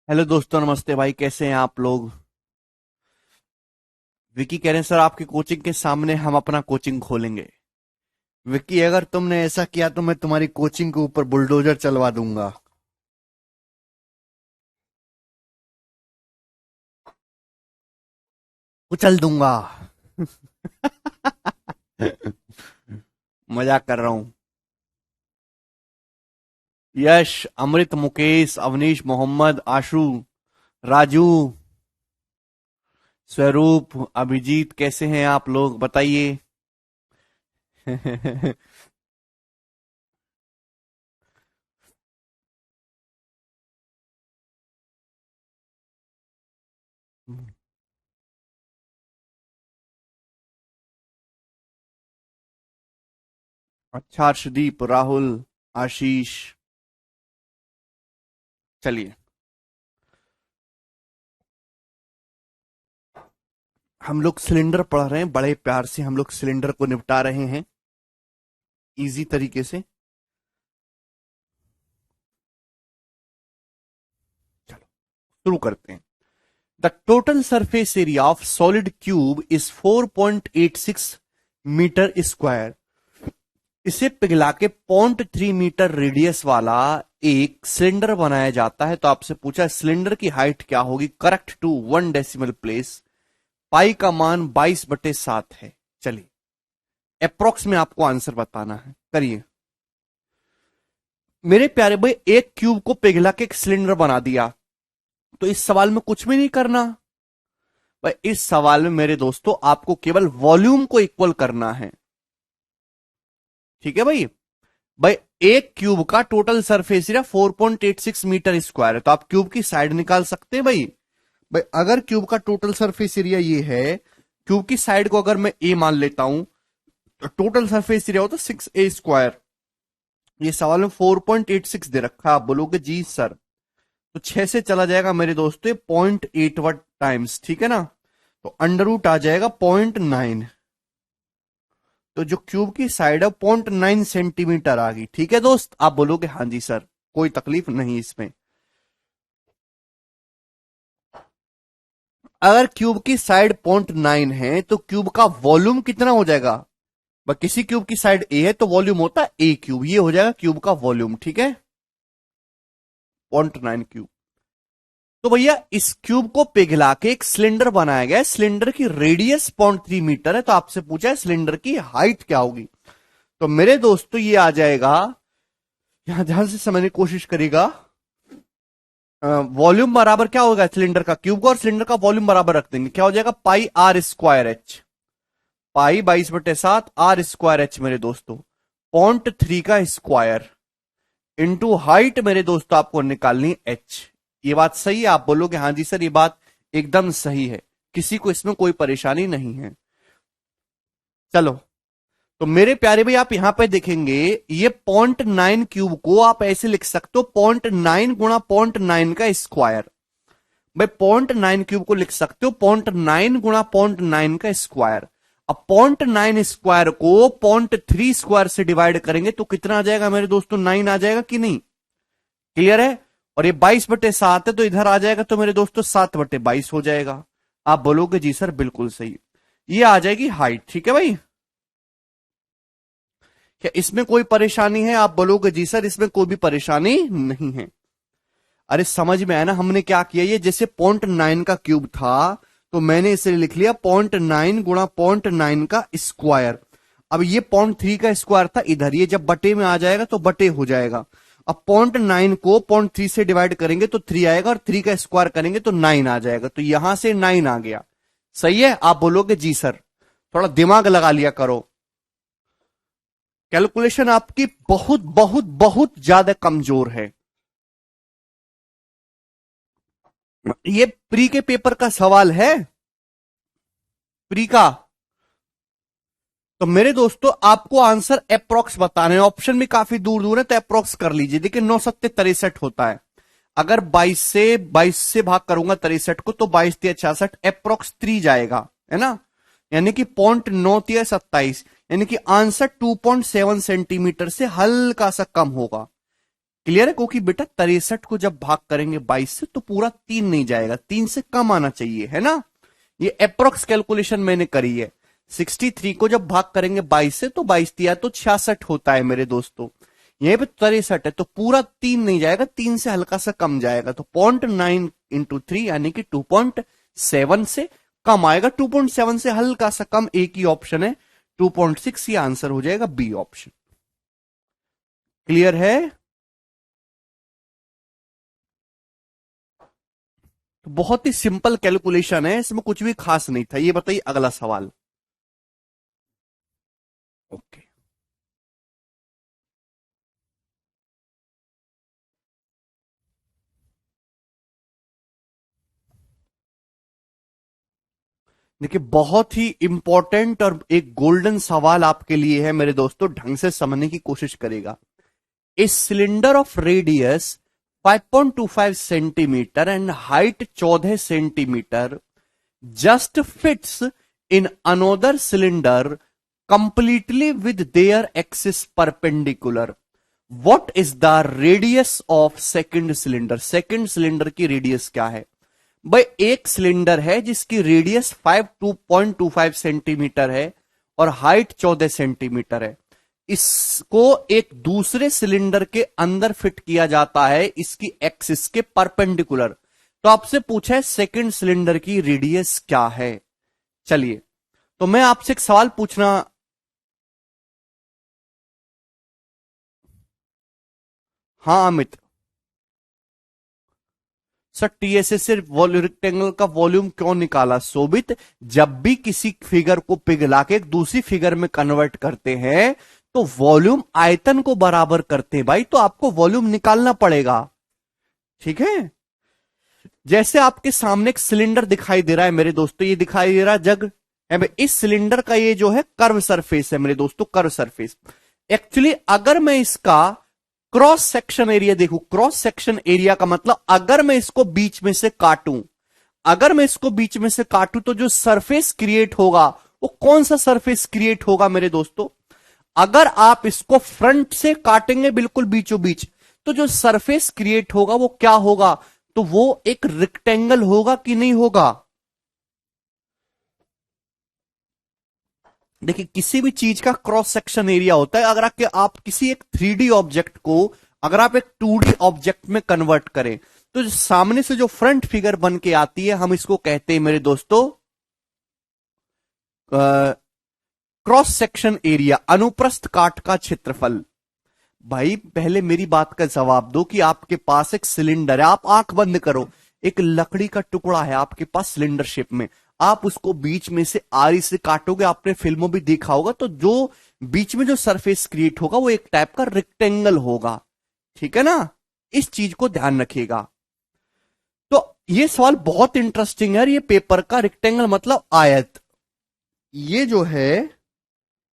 Hello दोस्तों, नमस्ते भाई। कैसे हैं आप लोग? विकी कह रहे हैं सर आपकी कोचिंग के सामने हम अपना कोचिंग खोलेंगे। विकी, अगर तुमने ऐसा किया तो मैं तुम्हारी कोचिंग के ऊपर बुलडोजर चलवा दूंगा। कुचल दूंगा। मजाक कर रहा हूं। यश, अमृत, मुकेश, अवनीश, मोहम्मद, आशु, राजू, स्वरूप, अभिजीत, कैसे हैं आप लोग बताइए। अच्छा, अर्शदीप, राहुल, आशीष, चलिए। हम लोग सिलेंडर पढ़ रहे हैं, बड़े प्यार से हम लोग सिलेंडर को निपटा रहे हैं, इजी तरीके से। चलो शुरू करते हैं। The total surface area of solid cube is 4.86 metre square. इसे पिघला के 0.3 मीटर रेडियस वाला एक सिलेंडर बनाया जाता है। तो आपसे पूछा सिलेंडर की हाइट क्या होगी, करेक्ट टू 1 डेसिमल प्लेस। पाई का मान 22/7 है। चलिए, अप्रोक्स में आपको आंसर बताना है, करिए। मेरे प्यारे भाई, एक क्यूब को पिघला के एक सिलेंडर बना दिया, तो इस सवाल में कुछ भी नहीं करना। भाई इस सवाल में मेरे दोस्तों आपको केवल वॉल्यूम को इक्वल करना है। ठीक है भाई। भाई एक क्यूब का total surface area 4.86 metre square है, तो आप क्यूब की साइड निकाल सकते हैं भाई। भाई अगर क्यूब का टोटल सरफेस एरिया ये है, क्यूब की साइड को अगर मैं ए मान लेता हूं, तो टोटल सरफेस एरिया होता है 6a स्क्वायर। ये सवाल में 4.86 दे रखा है, आप बोलोगे जी सर, तो 6 से चला जाएगा मेरे दोस्तों 0.81 टाइम्स, ठीक है ना। तो अंडर रूट आ जाएगा 0.9। तो जो क्यूब की साइड है 0.9 सेंटीमीटर आ गई। ठीक है दोस्त, आप बोलोगे हाँ जी सर, कोई तकलीफ नहीं इसमें। अगर क्यूब की साइड 0.9 है तो क्यूब का वॉल्यूम कितना हो जाएगा? किसी क्यूब की साइड ए है तो वॉल्यूम होता है ए क्यूब, ये हो जाएगा क्यूब का वॉल्यूम। ठीक है, 0.9 क्यूब। तो भैया इस क्यूब को पिघला के एक सिलेंडर बनाया गया है। सिलेंडर की रेडियस 0.3 मीटर है, तो आपसे पूछा है सिलेंडर की हाइट क्या होगी। तो मेरे दोस्तों ये आ जाएगा, यहां ध्यान से समझने की कोशिश करिएगा। वॉल्यूम बराबर क्या होगा सिलेंडर का, क्यूब का और सिलेंडर का वॉल्यूम बराबर रख देंगे, क्या हो जाएगा pi r square h. Pi 22/7 r square h मेरे दोस्तों, 0.3 का स्क्वायर इंटू हाइट मेरे दोस्तों आपको निकालनी एच। ये बात सही है? आप बोलोगे हाँ जी सर, ये बात एकदम सही है, किसी को इसमें कोई परेशानी नहीं है। चलो, तो मेरे प्यारे भाई आप यहां पे देखेंगे, ये 0.9 क्यूब को आप ऐसे लिख सकते हो 0.9 गुणा 0.9 का स्क्वायर। भाई 0.9 क्यूब को लिख सकते हो 0.9 गुणा 0.9 का स्क्वायर। अब 0.9 स्क्वायर को 0.3 स्क्वायर से डिवाइड करेंगे तो कितना आ जाएगा मेरे दोस्तों, 9 आ जाएगा कि नहीं? क्लियर है? और ये 22/7 है, तो इधर आ जाएगा तो मेरे दोस्तों 7/22 हो जाएगा। आप बोलोगे जी सर बिल्कुल सही। ये आ जाएगी हाइट। ठीक है भाई, क्या इसमें कोई परेशानी है? आप बोलोगे जी सर इसमें कोई भी परेशानी नहीं है। अरे समझ में आया ना, हमने क्या किया, ये जैसे 0.9 का क्यूब था तो मैंने इसे लिख लिया 0.9 गुणा 0.9 का स्क्वायर। अब ये 0.3 का स्क्वायर था इधर, ये जब बटे में आ जाएगा तो बटे हो जाएगा। अब 0.9 को 0.3 से डिवाइड करेंगे तो 3 आएगा, और 3 का स्क्वायर करेंगे तो 9 आ जाएगा, तो यहां से 9 आ गया। सही है? आप बोलोगे जी सर, थोड़ा दिमाग लगा लिया करो, कैलकुलेशन आपकी बहुत बहुत बहुत ज्यादा कमजोर है। ये प्री के पेपर का सवाल है, प्री का। तो मेरे दोस्तों आपको आंसर अप्रोक्स बताने हैं, ऑप्शन भी काफी दूर दूर है, तो अप्रोक्स कर लीजिए। देखिए 9 7 63 होता है, अगर 22 से भाग करूंगा 63 को तो 22 3 66, अप्रोक्स 3 जाएगा, है ना। यानी कि 0.9 3 27, यानी कि आंसर 2.7 सेंटीमीटर से हल्का सा कम होगा। क्लियर है? क्योंकि बेटा 63 को जब भाग करेंगे 22 से तो पूरा 3 नहीं जाएगा, 3 से कम आना चाहिए, है ना? ये अप्रोक्स कैलकुलेशन मैंने करी है। 63 को जब भाग करेंगे 22 से तो 22 दिया तो 66 होता है मेरे दोस्तों। यहीं पे 63 है तो पूरा 3 नहीं जाएगा, 3 से हल्का सा कम जाएगा, तो 0.9 इंटू 3 यानी कि 2.7 से कम आएगा। 2.7 से हल्का सा कम एक ही ऑप्शन है, 2.6, ये आंसर हो जाएगा बी ऑप्शन। क्लियर है? तो बहुत ही सिंपल कैलकुलेशन है, इसमें कुछ भी खास नहीं था। ये बताइए अगला सवाल। ओके, देखिए बहुत ही इंपॉर्टेंट और एक गोल्डन सवाल आपके लिए है मेरे दोस्तों, ढंग से समझने की कोशिश करेगा। A cylinder of radius 5.25 centimetre and height 14 centimetre just fits in another cylinder completely with their axis perpendicular. What is the radius of second cylinder? Second cylinder की रेडियस क्या है भाई? एक सिलेंडर है जिसकी रेडियस 2.25 सेंटीमीटर है और height 14 centimetre है। इसको एक दूसरे सिलेंडर के अंदर फिट किया जाता है इसकी एक्सिस के परपेंडिकुलर। तो आपसे पूछा है सेकंड सिलेंडर की रेडियस क्या है। चलिए, तो मैं आपसे एक सवाल पूछना, हाँ अमित सर, टीएसएस से रेक्टेंगल का वॉल्यूम क्यों निकाला? शोभित, जब भी किसी फिगर को पिघला के एक दूसरी फिगर में कन्वर्ट करते हैं तो वॉल्यूम आयतन को बराबर करते हैं भाई, तो आपको वॉल्यूम निकालना पड़ेगा। ठीक है, जैसे आपके सामने एक सिलेंडर दिखाई दे रहा है मेरे दोस्तों, ये दिखाई दे रहा है जग है भाई। इस सिलेंडर का ये जो है कर्व सरफेस है मेरे दोस्तों, कर्व सरफेस। एक्चुअली अगर मैं इसका क्रॉस सेक्शन एरिया देखूं, क्रॉस सेक्शन एरिया का मतलब अगर मैं इसको बीच में से काटूं, अगर मैं इसको बीच में से काटूं तो जो सरफेस क्रिएट होगा वो कौन सा सरफेस क्रिएट होगा मेरे दोस्तों? अगर आप इसको फ्रंट से काटेंगे बिल्कुल बीचों बीच, तो जो सरफेस क्रिएट होगा वो क्या होगा? तो वो एक रेक्टेंगल होगा कि नहीं होगा? देखिए किसी भी चीज का क्रॉस सेक्शन एरिया होता है। अगर आप किसी एक 3D ऑब्जेक्ट को अगर आप एक 2D ऑब्जेक्ट में कन्वर्ट करें तो जो सामने से जो फ्रंट फिगर बन के आती है हम इसको कहते हैं मेरे दोस्तों क्रॉस सेक्शन एरिया, अनुप्रस्थ काट का क्षेत्रफल। भाई पहले मेरी बात का जवाब दो कि आपके पास एक सिलेंडर है, आप आंख बंद करो, एक लकड़ी का टुकड़ा है आपके पास सिलेंडर शेप में, आप उसको बीच में से आरी से काटोगे, आपने फिल्मों भी देखा होगा, तो जो बीच में जो सरफेस क्रिएट होगा वो एक टाइप का रेक्टेंगल होगा। ठीक है ना, इस चीज को ध्यान रखिएगा। तो ये सवाल बहुत इंटरेस्टिंग है, ये पेपर का रेक्टेंगल मतलब आयत, ये जो है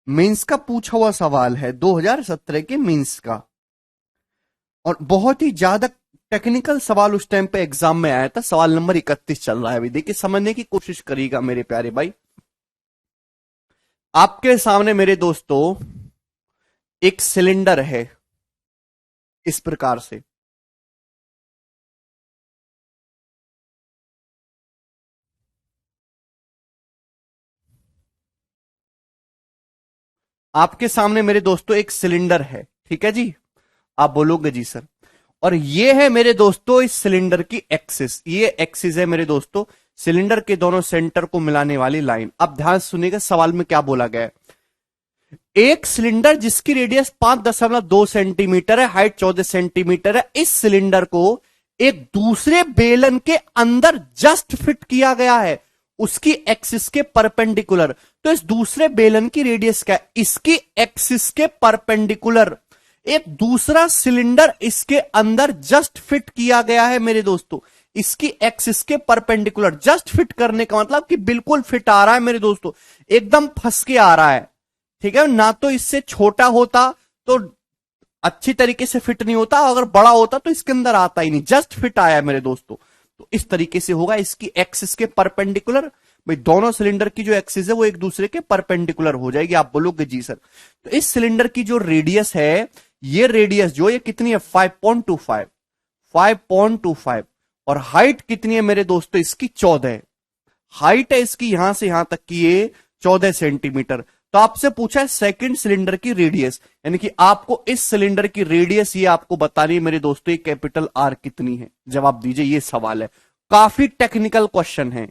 मेंस का पूछा हुआ सवाल है 2017 के मेंस का, और बहुत ही ज्यादा टेक्निकल सवाल उस टाइम पे एग्जाम में आया था। सवाल नंबर 31 चल रहा है अभी, देखिए समझने की कोशिश करिएगा मेरे प्यारे भाई। आपके सामने मेरे दोस्तों एक सिलेंडर है इस प्रकार से, आपके सामने मेरे दोस्तों एक सिलेंडर है, ठीक है जी, आप बोलोगे जी सर। और ये है मेरे दोस्तों इस सिलेंडर की एक्सिस, ये एक्सिस है मेरे दोस्तों सिलेंडर के दोनों सेंटर को मिलाने वाली लाइन। अब ध्यान सुनिएगा सवाल में क्या बोला गया है। एक सिलेंडर जिसकी रेडियस 5.2 सेंटीमीटर है, हाइट 14 सेंटीमीटर है, इस सिलेंडर को एक दूसरे बेलन के अंदर जस्ट फिट किया गया है उसकी एक्सिस के परपेंडिकुलर। तो इस दूसरे बेलन की रेडियस क्या है? इसकी एक्सिस के परपेंडिकुलर एक दूसरा सिलेंडर इसके अंदर जस्ट फिट किया गया है मेरे दोस्तों, इसकी एक्सिस के परपेंडिकुलर। जस्ट फिट करने का मतलब कि बिल्कुल फिट आ रहा है मेरे दोस्तों, एकदम फंस के आ रहा है। ठीक है ना, तो इससे छोटा होता तो अच्छी तरीके से फिट नहीं होता, अगर बड़ा होता तो इसके अंदर आता ही नहीं, जस्ट फिट आया है मेरे दोस्तों। तो इस तरीके से होगा इसकी एक्सिस के परपेंडिकुलर। भाई दोनों सिलेंडर की जो एक्सिस है वो एक दूसरे के परपेंडिकुलर हो जाएगी। आप बोलोगे जी सर। तो इस सिलेंडर की जो रेडियस है ये रेडियस जो ये कितनी है 5.25, 5.25, और हाइट कितनी है मेरे दोस्तों इसकी 14, हाइट है इसकी यहां से यहां तक की ये 14 सेंटीमीटर। तो आपसे पूछा है सेकंड सिलेंडर की रेडियस, यानी कि आपको इस सिलेंडर की रेडियस ये आपको बतानी है मेरे दोस्तों, ये कैपिटल आर कितनी है। जवाब दीजिए, ये सवाल है, काफी टेक्निकल क्वेश्चन है।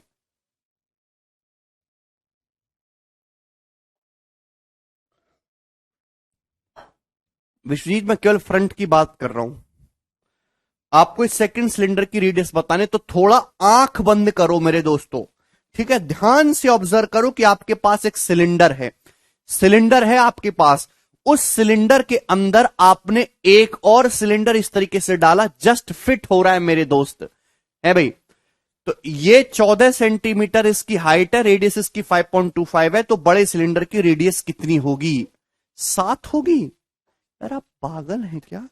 विश्वजीत मैं केवल फ्रंट की बात कर रहा हूं, आपको इस सेकंड सिलेंडर की रेडियस बताने, तो थोड़ा आंख बंद करो मेरे दोस्तों, ठीक है, ध्यान से ऑब्जर्व करो कि आपके पास एक सिलेंडर है, सिलेंडर है आपके पास, उस सिलेंडर के अंदर आपने एक और सिलेंडर इस तरीके से डाला, जस्ट फिट हो रहा है मेरे दोस्त, है भाई। तो ये 14 सेंटीमीटर इसकी हाइट है, रेडियस इसकी 5.25 है, तो बड़े सिलेंडर की रेडियस कितनी होगी? 7 होगी। यार आप पागल हैं क्या?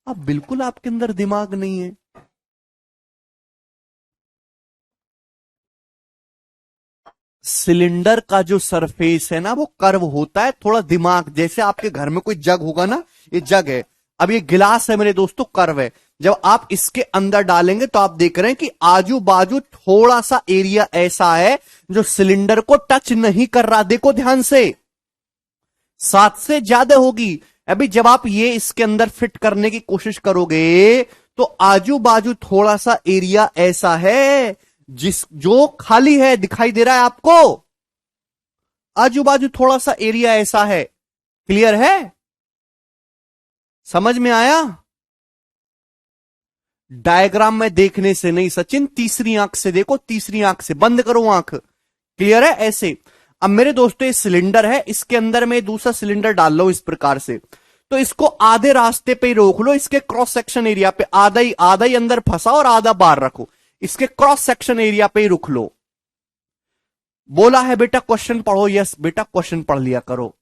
आप बिल्कुल, आपके अंदर दिमाग नहीं है। सिलेंडर का जो सरफेस है ना वो कर्व होता है, थोड़ा दिमाग, जैसे आपके घर में कोई जग होगा ना, ये जग है, अब ये गिलास है मेरे दोस्तों, कर्व है, जब आप इसके अंदर डालेंगे तो आप देख रहे हैं कि आजू बाजू थोड़ा सा एरिया ऐसा है जो सिलेंडर को टच नहीं कर रहा, देखो ध्यान से, 7 से ज्यादा होगी। अभी जब आप ये इसके अंदर फिट करने की कोशिश करोगे तो आजू बाजू थोड़ा सा एरिया ऐसा है जिस जो खाली है, दिखाई दे रहा है आपको, आजू बाजू थोड़ा सा एरिया ऐसा है, क्लियर है? समझ में आया? डायग्राम में देखने से नहीं सचिन, तीसरी आंख से देखो, तीसरी आंख से, बंद करो आंख, क्लियर है? ऐसे। अब मेरे दोस्तों ये सिलेंडर है, इसके अंदर मैं दूसरा सिलेंडर डाल लो इस प्रकार से, तो इसको आधे रास्ते पे ही रोक लो, इसके क्रॉस सेक्शन एरिया पे, आधा ही अंदर फंसा और आधा बाहर रखो, इसके क्रॉस सेक्शन एरिया पे ही रुक लो। बोला है बेटा क्वेश्चन पढ़ो, यस बेटा क्वेश्चन पढ़ लिया करो।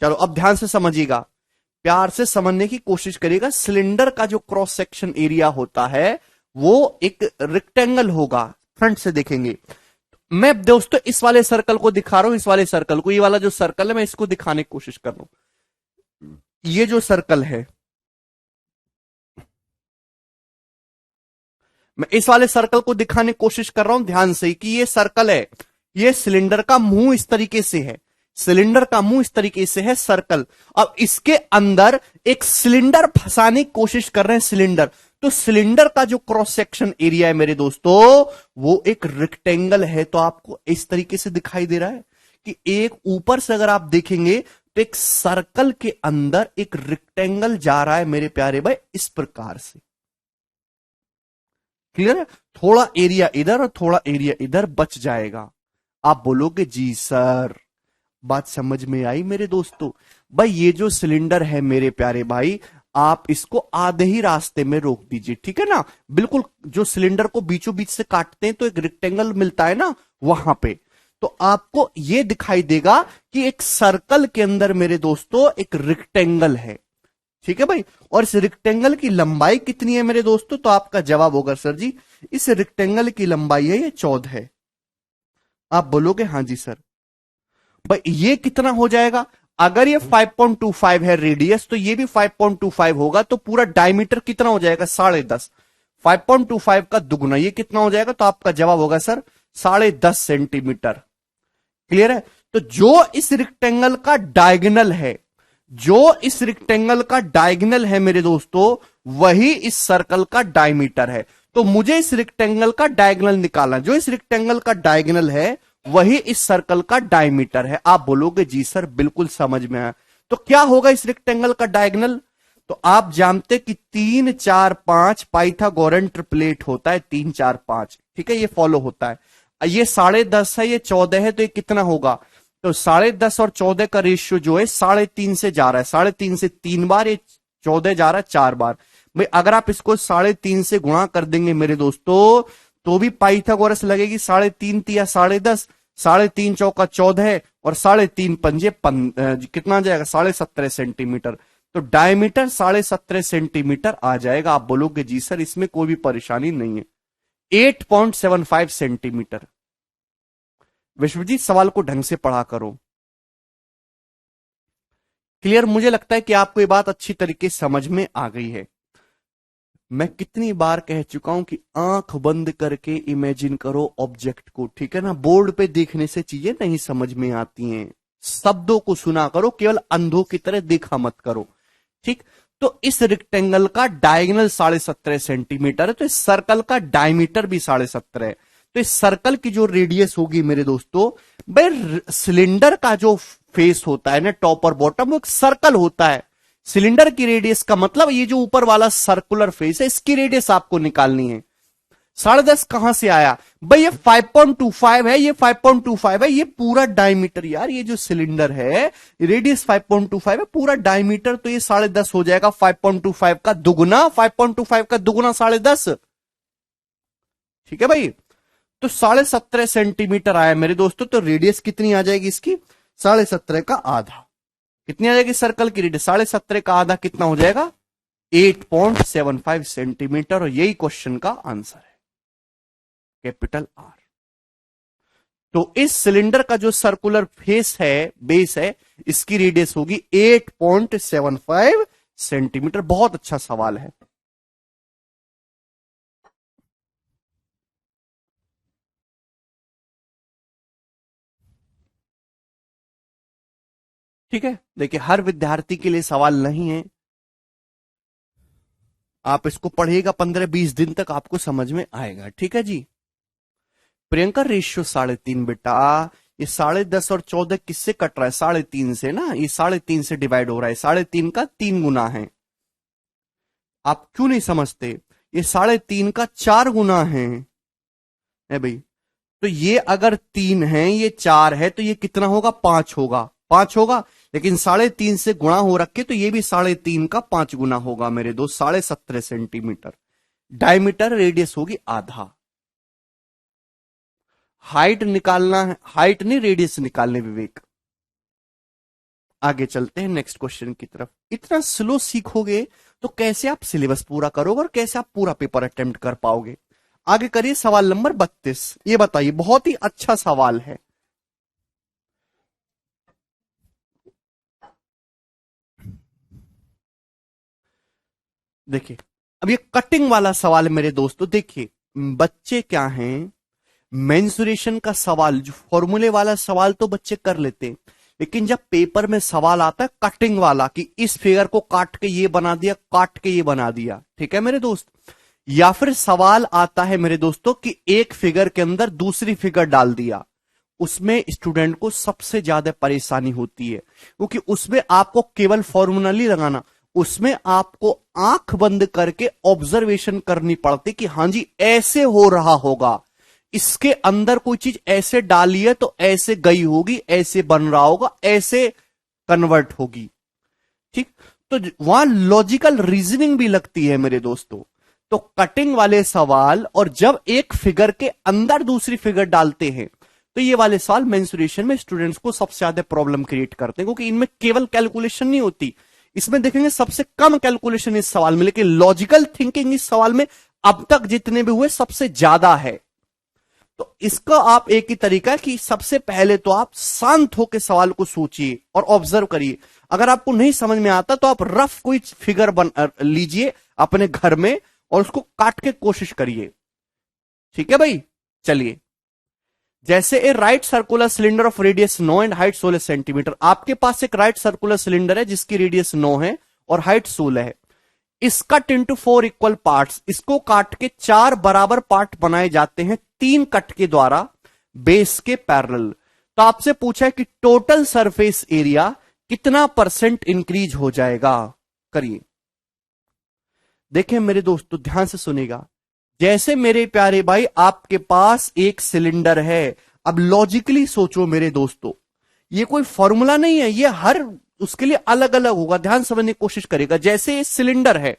चलो अब ध्यान से समझिएगा, प्यार से समझने की कोशिश करिएगा। सिलेंडर का जो क्रॉस सेक्शन एरिया होता है वो एक रेक्टेंगल होगा, फ्रंट से देखेंगे। मैं दोस्तों इस वाले सर्कल को दिखा रहा हूं, इस वाले सर्कल को, ये वाला जो सर्कल है मैं इसको दिखाने की कोशिश कर रहा हूं। ये जो सर्कल है, मैं इस वाले सर्कल को दिखाने की कोशिश कर रहा हूं ध्यान से कि ये सर्कल है, ये सिलेंडर का मुंह इस तरीके से है, सिलेंडर का मुंह इस तरीके से है, सर्कल। अब इसके अंदर एक सिलेंडर फंसाने की कोशिश कर रहे हैं, सिलेंडर, तो सिलेंडर का जो क्रॉस सेक्शन एरिया है मेरे दोस्तों वो एक रेक्टेंगल है। तो आपको इस तरीके से दिखाई दे रहा है कि एक ऊपर से अगर आप देखेंगे तो एक सर्कल के अंदर एक रेक्टेंगल जा रहा है मेरे प्यारे भाई, इस प्रकार से, क्लियर है? थोड़ा एरिया इधर और थोड़ा एरिया इधर बच जाएगा। आप बोलोगे जी सर, बात समझ में आई मेरे दोस्तों? भाई ये जो सिलेंडर है मेरे प्यारे भाई, आप इसको आधे ही रास्ते में रोक दीजिए, ठीक है ना, बिल्कुल, जो सिलेंडर को बीचों बीच से काटते हैं तो एक रेक्टेंगल मिलता है ना वहां पे, तो आपको ये दिखाई देगा कि एक सर्कल के अंदर मेरे दोस्तों एक रेक्टेंगल है, ठीक है भाई। और इस रेक्टेंगल की लंबाई कितनी है मेरे दोस्तों? तो आपका जवाब होगा सर जी इस रेक्टेंगल की लंबाई है ये 14 है। आप बोलोगे हाँ जी सर। भाई ये कितना हो जाएगा? अगर ये 5.25 है रेडियस तो ये भी 5.25 होगा, तो पूरा डायमीटर कितना हो जाएगा? 10.5। 5.25 का दुगुना ये कितना हो जाएगा? तो आपका जवाब होगा सर 10.5 सेंटीमीटर। क्लियर है? तो जो इस रेक्टेंगल का डायगोनल है, जो इस रेक्टेंगल का डायगोनल है मेरे दोस्तों, वही इस सर्कल का डायमीटर है। तो मुझे इस रेक्टेंगल का डायगोनल निकालना, जो इस रेक्टेंगल का डायगोनल है वही इस सर्कल का डायमीटर है। आप बोलोगे जी सर बिल्कुल समझ में आया। तो क्या होगा इस रेक्टेंगल का डायगोनल? तो आप जानते कि 3 4 5 पाइथागोरन ट्रिपलेट होता है, 3 4 5, ठीक है, ये फॉलो होता है। ये 10.5 है, ये 14 है, तो ये कितना होगा? तो 10.5 और 14 का रेशियो जो है 3.5 से जा रहा है, 3.5 से 3 बार, ये 14 जा रहा है 4 बार। भाई अगर आप इसको 3.5 से गुणा कर देंगे मेरे दोस्तों तो भी पाइथागोरस लगेगी, 3.5 या 10.5, 3.5 चौका 14 और 3.5 पंजे कितना आ जाएगा? 17.5 सेंटीमीटर। तो डायमीटर 17.5 सेंटीमीटर आ जाएगा। आप बोलोगे जी सर इसमें कोई भी परेशानी नहीं है। 8.75 सेंटीमीटर। विश्वजीत सवाल को ढंग से पढ़ा करो। क्लियर? मुझे लगता है कि आपको ये बात अच्छी तरीके से समझ में आ गई है। मैं कितनी बार कह चुका हूं कि आंख बंद करके इमेजिन करो ऑब्जेक्ट को, ठीक है ना? बोर्ड पे देखने से चीजें नहीं समझ में आती हैं, शब्दों को सुना करो, केवल अंधों की तरह देखा मत करो, ठीक? तो इस रेक्टेंगल का डायगोनल 17.5 सेंटीमीटर है, तो इस सर्कल का डायमीटर भी 17.5 है। तो इस सर्कल की जो रेडियस होगी मेरे दोस्तों, भाई सिलेंडर का जो फेस होता है ना, टॉप और बॉटम, वो एक सर्कल होता है। सिलेंडर की रेडियस का मतलब ये जो ऊपर वाला सर्कुलर फेस है, इसकी रेडियस आपको निकालनी है। 10.5 कहां से आया भाई? ये 5.25 है, ये 5.25 है, ये पूरा डायमीटर यार, ये जो सिलेंडर है रेडियस 5.25 है, पूरा डायमीटर, तो ये 10.5 हो जाएगा। 5.25 का दुगुना, 5.25 का दुगुना 10.5, ठीक है भाई? तो 17.5 सेंटीमीटर आया मेरे दोस्तों। तो रेडियस कितनी आ जाएगी इसकी? 17.5 का आधा। कितनी आ जाएगी सर्कल की रेडियस? 17.5 का आधा कितना हो जाएगा? 8.75 सेंटीमीटर। और यही क्वेश्चन का आंसर है, कैपिटल आर। तो इस सिलेंडर का जो सर्कुलर फेस है, बेस है, इसकी रेडियस होगी 8.75 सेंटीमीटर। बहुत अच्छा सवाल है। ठीक है, देखिए हर विद्यार्थी के लिए सवाल नहीं है, आप इसको पढ़िएगा 15-20 दिन तक, आपको समझ में आएगा, ठीक है जी? प्रियंका रेशियो 3.5 बेटा, ये 10.5 और 14 किससे कट रहा है? 3.5 से ना, ये 3.5 से डिवाइड हो रहा है, 3.5 का 3 गुना है। आप क्यों नहीं समझते? ये 3.5 का 4 गुना है भाई। तो ये अगर 3 है, ये 4 है, तो ये कितना होगा? 5 होगा, 5 होगा। लेकिन 3.5 से गुणा हो रखे, तो ये भी 3.5 का 5 गुना होगा मेरे दोस्त, 17.5 सेंटीमीटर। डायमीटर रेडियस होगी आधा। हाइट निकालना है, हाइट नहीं रेडियस निकालने विवेक। आगे चलते हैं नेक्स्ट क्वेश्चन की तरफ। इतना स्लो सीखोगे तो कैसे आप सिलेबस पूरा करोगे और कैसे आप पूरा पेपर अटेम्प्ट कर पाओगे? आगे करिए सवाल नंबर 32। ये बताइए, बहुत ही अच्छा सवाल है। देखिए, अब ये कटिंग वाला सवाल है मेरे दोस्तों। देखिए बच्चे क्या हैं, मेंसुरेशन का सवाल, जो फॉर्मूले वाला सवाल तो बच्चे कर लेते हैं, लेकिन जब पेपर में सवाल आता है कटिंग वाला कि इस फिगर को काट के ये बना दिया, काट के ये बना दिया, ठीक है मेरे दोस्त, या फिर सवाल आता है मेरे दोस्तों कि एक फिगर के अंदर दूसरी फिगर डाल दिया, उसमें स्टूडेंट को सबसे ज्यादा परेशानी होती है, क्योंकि उसमें आपको केवल फॉर्मूला नहीं लगाना, उसमें आपको आंख बंद करके ऑब्जर्वेशन करनी पड़ती कि हाँ जी ऐसे हो रहा होगा, इसके अंदर कोई चीज ऐसे डाली है तो ऐसे गई होगी, ऐसे बन रहा होगा, ऐसे कन्वर्ट होगी, ठीक? तो वहां लॉजिकल रीजनिंग भी लगती है मेरे दोस्तों। तो कटिंग वाले सवाल, और जब एक फिगर के अंदर दूसरी फिगर डालते हैं, तो ये वाले सवाल मेंसुरेशन में स्टूडेंट्स को सबसे ज्यादा प्रॉब्लम क्रिएट करते हैं, क्योंकि इनमें केवल कैलकुलेशन नहीं होती, इसमें देखेंगे सबसे कम कैलकुलेशन इस सवाल में, लेकिन लॉजिकल थिंकिंग इस सवाल में अब तक जितने भी हुए सबसे ज्यादा है। तो इसका आप एक ही तरीका है कि सबसे पहले तो आप शांत होकर सवाल को सोचिए और ऑब्जर्व करिए। अगर आपको नहीं समझ में आता तो आप रफ कोई फिगर बन लीजिए अपने घर में और उसको काट के कोशिश करिए, ठीक है भाई? चलिए, जैसे a right circular cylinder of radius 9 and height 16 centimetre. आपके पास एक राइट सर्कुलर सिलेंडर है जिसकी रेडियस 9 है और हाइट 16 है। इस कट इंटू 4 इक्वल पार्ट्स, इसको काट के 4 बराबर पार्ट बनाए जाते हैं 3 कट के द्वारा बेस के पैरेलल। तो आपसे पूछा है कि टोटल सरफेस एरिया कितना परसेंट इंक्रीज हो जाएगा? करिए। देखें मेरे दोस्तों, ध्यान से सुनेगा। जैसे मेरे प्यारे भाई आपके पास एक सिलेंडर है, अब लॉजिकली सोचो मेरे दोस्तों, ये कोई फॉर्मूला नहीं है, ये हर उसके लिए अलग अलग होगा, ध्यान समझने की कोशिश करेगा। जैसे ये सिलेंडर है,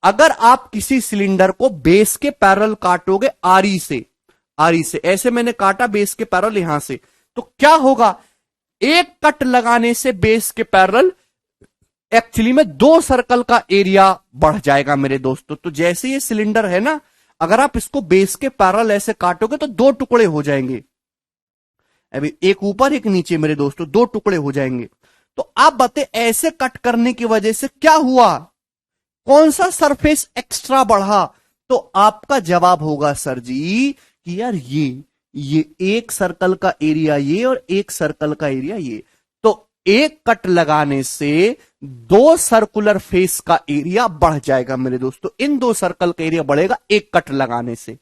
अगर आप किसी सिलेंडर को बेस के पैरेलल काटोगे आरी से, आरी से ऐसे मैंने काटा बेस के पैरेलल यहां से, तो क्या होगा? एक कट लगाने से बेस के पैरेलल एक्चुअली में 2 सर्कल का एरिया बढ़ जाएगा मेरे दोस्तों। तो जैसे ये सिलेंडर है ना, अगर आप इसको बेस के पैरेलल ऐसे काटोगे तो 2 टुकड़े हो जाएंगे, अभी एक ऊपर एक नीचे मेरे दोस्तों, 2 टुकड़े हो जाएंगे। तो आप बताए ऐसे कट करने की वजह से क्या हुआ, कौन सा सरफेस एक्स्ट्रा बढ़ा? तो आपका जवाब होगा सर जी कि यार ये एक सर्कल का एरिया ये और एक सर्कल का एरिया ये, तो एक कट लगाने से दो सर्कुलर फेस का एरिया बढ़ जाएगा मेरे दोस्तों। इन दो सर्कल का एरिया बढ़ेगा एक कट लगाने से।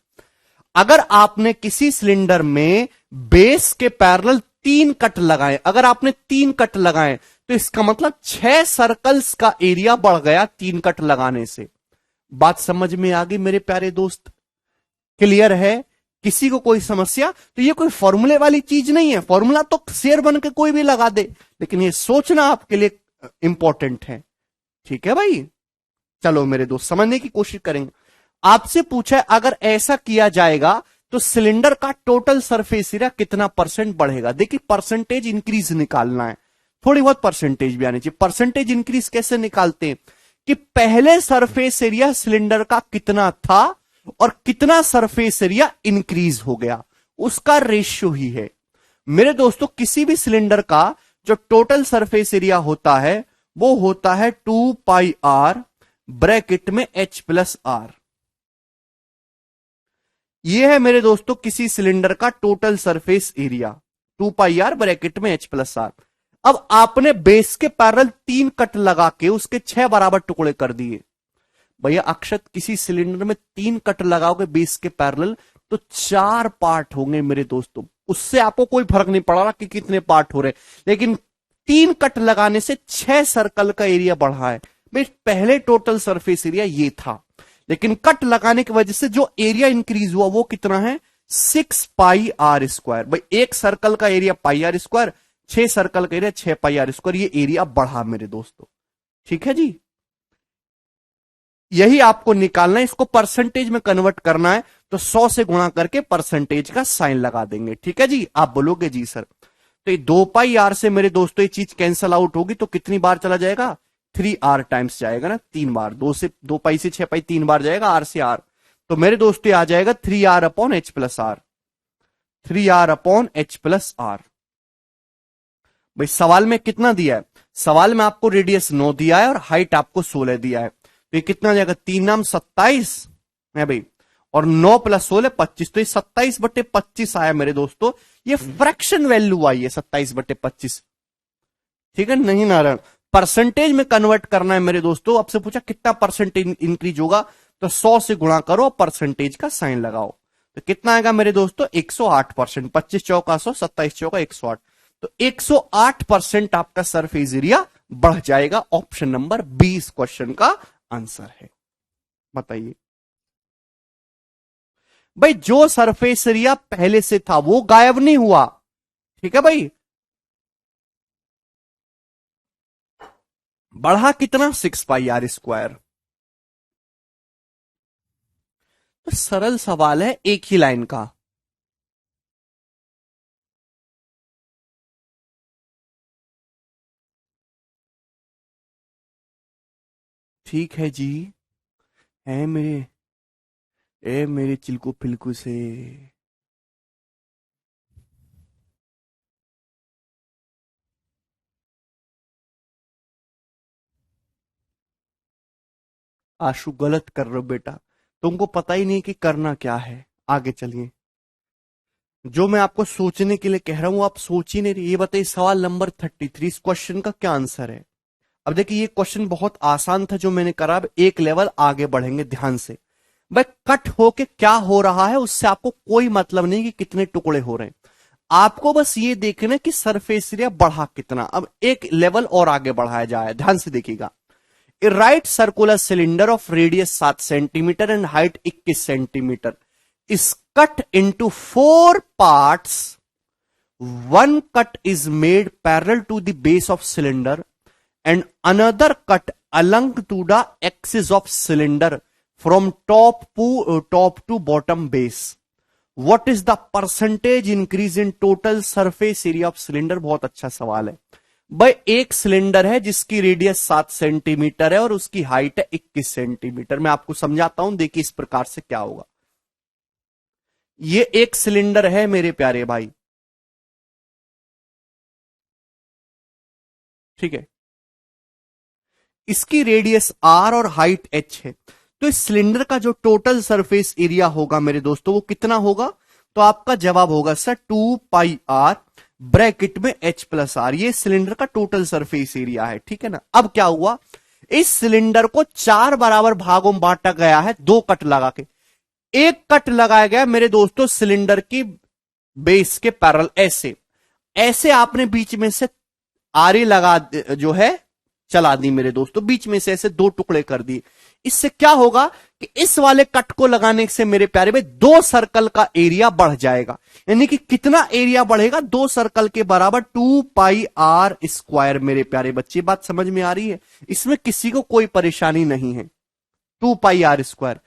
अगर आपने किसी सिलेंडर में बेस के पैरेलल तीन कट लगाए, अगर आपने तीन कट लगाए तो इसका मतलब 6 सर्कल्स का एरिया बढ़ गया तीन कट लगाने से। बात समझ में आ गई मेरे प्यारे दोस्त? क्लियर है? किसी को कोई समस्या? तो ये कोई फॉर्मूले वाली चीज नहीं है, फॉर्मूला तो शेर बन के कोई भी लगा दे, लेकिन ये सोचना आपके लिए इंपॉर्टेंट है। ठीक है भाई, चलो मेरे दोस्त समझने की कोशिश करेंगे। आपसे पूछा है अगर ऐसा किया जाएगा तो सिलेंडर का टोटल सरफेस एरिया कितना परसेंट बढ़ेगा। देखिए परसेंटेज इंक्रीज निकालना है, थोड़ी बहुत परसेंटेज भी आनी चाहिए। परसेंटेज इंक्रीज कैसे निकालते हैं कि पहले सरफेस एरिया सिलेंडर का कितना था और कितना सरफेस एरिया इंक्रीज हो गया, उसका रेशियो ही है मेरे दोस्तों। किसी भी सिलेंडर का जो टोटल सरफेस एरिया होता है वो होता है 2πr ब्रैकेट में h+r। ये है मेरे दोस्तों किसी सिलेंडर का total surface area 2πr bracket में h+r। अब आपने बेस के पैरेलल तीन कट लगा के उसके 6 बराबर टुकड़े कर दिए। भैया अक्षत किसी सिलेंडर में तीन कट लगाओगे बेस के पैरेलल तो 4 पार्ट होंगे मेरे दोस्तों। उससे आपको कोई फर्क नहीं पड़ रहा कि कितने पार्ट हो रहे, लेकिन तीन कट लगाने से 6 सर्कल का एरिया बढ़ा है। भाई पहले टोटल सरफेस एरिया ये था, लेकिन कट लगाने की वजह से जो एरिया इंक्रीज हुआ वो कितना है 6πr²। भाई एक सर्कल का एरिया πr², 6 सर्कल का एरिया 6πr², ये एरिया बढ़ा मेरे दोस्तों। ठीक है जी, यही आपको निकालना है। इसको परसेंटेज में कन्वर्ट करना है तो 100 से गुणा करके परसेंटेज का साइन लगा देंगे। ठीक है जी, आप बोलोगे जी सर तो ये 2πr से मेरे दोस्तों ये चीज कैंसल आउट होगी तो कितनी बार चला जाएगा 3r टाइम्स जाएगा ना, 3 बार। 2π से 6π 3 बार जाएगा, r से r, तो मेरे दोस्तों ये आ जाएगा 3r/h+r, 3r/h+r। भाई सवाल में कितना दिया है? सवाल में आपको रेडियस 9 दिया है और हाइट आपको 16 दिया है, तो ये कितना जाएगा 3 नाम 27 है भाई, और 9 + 16 25, तो ये 27/25 आया मेरे दोस्तों। ये फ्रैक्शन वैल्यू आई है 27/25। ठीक है नहीं नारायण, परसेंटेज में कन्वर्ट करना है मेरे दोस्तों। आपसे पूछा कितना परसेंटेज इंक्रीज होगा तो 100 से गुणा करो, परसेंटेज का साइन लगाओ, तो कितना आएगा मेरे दोस्तों 108%। 25 चौका 100, 27 चौका 108, तो 108% आपका सरफेस एरिया बढ़ जाएगा। ऑप्शन नंबर 20 क्वेश्चन का आंसर है। बताइए भाई, जो सरफेस एरिया पहले से था वो गायब नहीं हुआ। ठीक है भाई, बढ़ा कितना 6πr²। तो सरल सवाल है एक ही लाइन का। ठीक है जी, है मेरे चिल्कू फिल्कू से। आशु गलत कर रहे हो बेटा, तुमको पता ही नहीं कि करना क्या है। आगे चलिए, जो मैं आपको सोचने के लिए कह रहा हूं आप सोच ही नहीं रही। ये बताइए सवाल नंबर 33 इस क्वेश्चन का क्या आंसर है? अब देखिए ये क्वेश्चन बहुत आसान था जो मैंने करा, अब एक लेवल आगे बढ़ेंगे ध्यान से। भाई कट होके क्या हो रहा है उससे आपको कोई मतलब नहीं कि कितने टुकड़े हो रहे हैं, आपको बस ये देखना कि सरफेस एरिया बढ़ा कितना। अब एक लेवल और आगे बढ़ाया जाए, ध्यान से देखिएगा। A right circular cylinder of radius 7 centimetre and height 21 centimetre is cut into 4 parts. One cut is made parallel to the base of cylinder and another cut along to the axis of cylinder from top to bottom base. What is the percentage increase in total surface area of cylinder? बहुत अच्छा सवाल है भाई। एक cylinder है जिसकी radius 7 centimetre है और उसकी हाइट है 21 सेंटीमीटर। मैं आपको समझाता हूं, देखिए इस प्रकार से क्या होगा। ये एक सिलेंडर है मेरे प्यारे भाई, ठीक है, इसकी रेडियस आर और हाइट एच है, तो इस सिलेंडर का जो टोटल सरफेस एरिया होगा मेरे दोस्तों वो कितना होगा? तो आपका जवाब होगा सर 2πr ब्रैकेट में h प्लस आर, ये सिलेंडर का टोटल सरफेस एरिया है। ठीक है ना। अब क्या हुआ, इस सिलेंडर को 4 बराबर भागों में बांटा गया है, 2 कट लगा के। एक कट लगाया गया मेरे दोस्तों सिलेंडर की बेस के पैरेलल, ऐसे ऐसे आपने बीच में से आरी लगा जो है चला दी मेरे दोस्तों, बीच में से ऐसे 2 टुकड़े कर दिए। इससे क्या होगा कि इस वाले कट को लगाने से मेरे प्यारे में 2 सर्कल का एरिया बढ़ जाएगा। यानी कि कितना एरिया बढ़ेगा? 2 सर्कल के बराबर 2πr²। मेरे प्यारे बच्चे, बात समझ में आ रही है? इसमें किसी को कोई परेशानी नहीं है। 2πr²।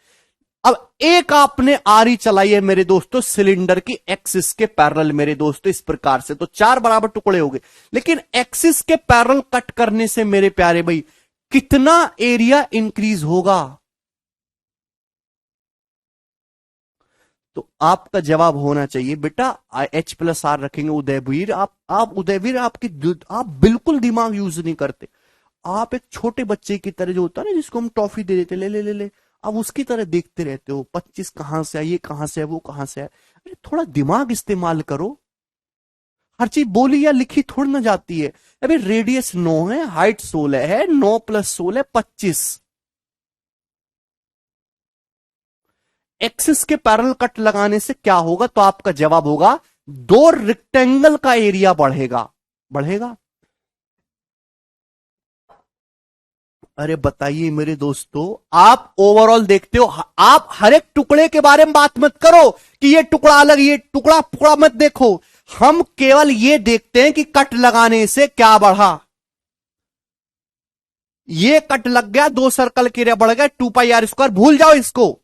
अब एक आपने आरी चलाई है मेरे दोस्तों सिलेंडर की एक्सिस के पैरेलल मेरे दोस्तों, इस प्रकार से, तो 4 बराबर टुकड़े हो गए। लेकिन एक्सिस के पैरेलल कट करने से मेरे प्यारे भाई कितना एरिया इंक्रीज होगा? तो आपका जवाब होना चाहिए बेटा h प्लस आर रखेंगे। उदयवीर, आप उदयवीर आप बिल्कुल दिमाग यूज नहीं करते। आप एक छोटे बच्चे की तरह जो होता है ना, जिसको हम टॉफी दे देते, ले ले ले ले, आप उसकी तरह देखते रहते हो। 25 कहां से है, ये कहां से है, वो कहां से है। अरे थोड़ा दिमाग इस्तेमाल करो। हर चीज बोली या लिखी थोड़ी ना जाती है। अभी रेडियस 9 है, हाइट 16 है, 9 + 16 25। एक्सिस के पैरेलल कट लगाने से क्या होगा? तो आपका जवाब होगा 2 रेक्टेंगल का एरिया बढ़ेगा। बढ़ेगा? अरे बताइए मेरे दोस्तों, आप ओवरऑल देखते हो, आप हर एक टुकड़े के बारे में बात मत करो कि ये टुकड़ा अलग, ये टुकड़ा टुकड़ा मत देखो। हम केवल ये देखते हैं कि कट लगाने से क्या बढ़ा। ये कट लग गया, 2 सर्कल के एरिया बढ़ गया, 2πr²। भूल जाओ इसको।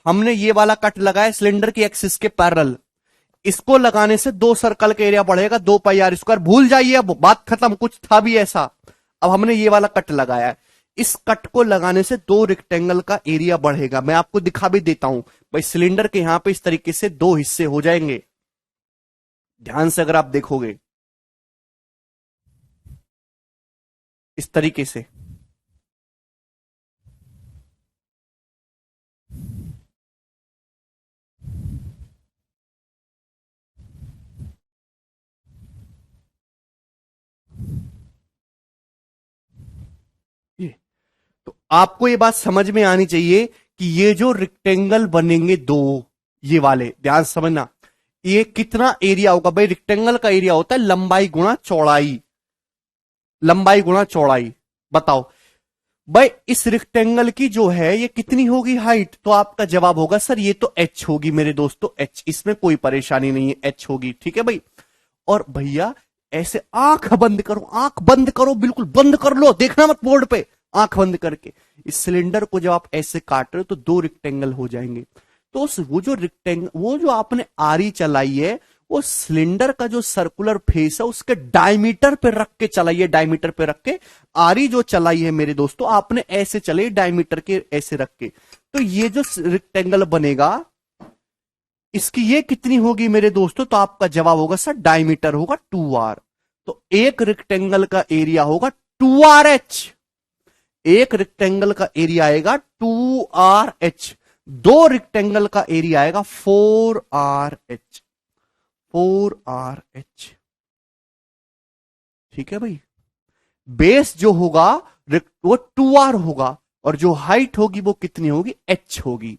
हमने ये वाला कट लगाया सिलेंडर की एक्सिस के पैरेलल, इसको लगाने से 2 सर्कल का एरिया बढ़ेगा, 2πr²। भूल जाइए, अब बात खत्म। कुछ था भी ऐसा। अब हमने ये वाला कट लगाया, इस कट को लगाने से 2 रेक्टेंगल का एरिया बढ़ेगा। मैं आपको दिखा भी देता हूं भाई, सिलेंडर के यहां पे इस तरीके से 2 हिस्से हो जाएंगे। ध्यान से अगर आप देखोगे इस तरीके से, ये तो आपको ये बात समझ में आनी चाहिए कि ये जो रेक्टेंगल बनेंगे 2, ये वाले, ध्यान समझना, ये कितना एरिया होगा भाई? रेक्टेंगल का एरिया होता है लंबाई गुणा चौड़ाई, लंबाई गुणा चौड़ाई। बताओ भाई, इस रेक्टेंगल की जो है ये कितनी होगी हाइट? तो आपका जवाब होगा सर ये तो h होगी मेरे दोस्तों, h। इसमें कोई परेशानी नहीं है, h होगी। ठीक है भाई। और भैया ऐसे आंख बंद करो, आंख बंद करो, बिल्कुल बंद कर लो, देखना मत बोर्ड पे। आंख बंद करके इस सिलेंडर को जब आप ऐसे काट रहे हो तो 2 रेक्टेंगल हो जाएंगे। तो वो जो आपने आरी चलाई है, वो सिलेंडर का जो सर्कुलर फेस है उसके डायमीटर पे रख के चलाइए। डायमीटर पे रख के आरी जो चलाई है मेरे दोस्तों, आपने ऐसे चले डायमीटर के ऐसे रख के, तो ये जो रेक्टेंगल बनेगा इसकी ये कितनी होगी मेरे दोस्तों? तो आपका जवाब होगा सर डायमीटर होगा 2r। तो एक रेक्टेंगल का एरिया होगा 2rh। एक रेक्टेंगल का एरिया आएगा 2rh, 2 रेक्टेंगल का एरिया आएगा 4rh। 4rh। ठीक है भाई। बेस जो होगा वो 2r होगा, और जो हाइट होगी वो कितनी होगी? h होगी।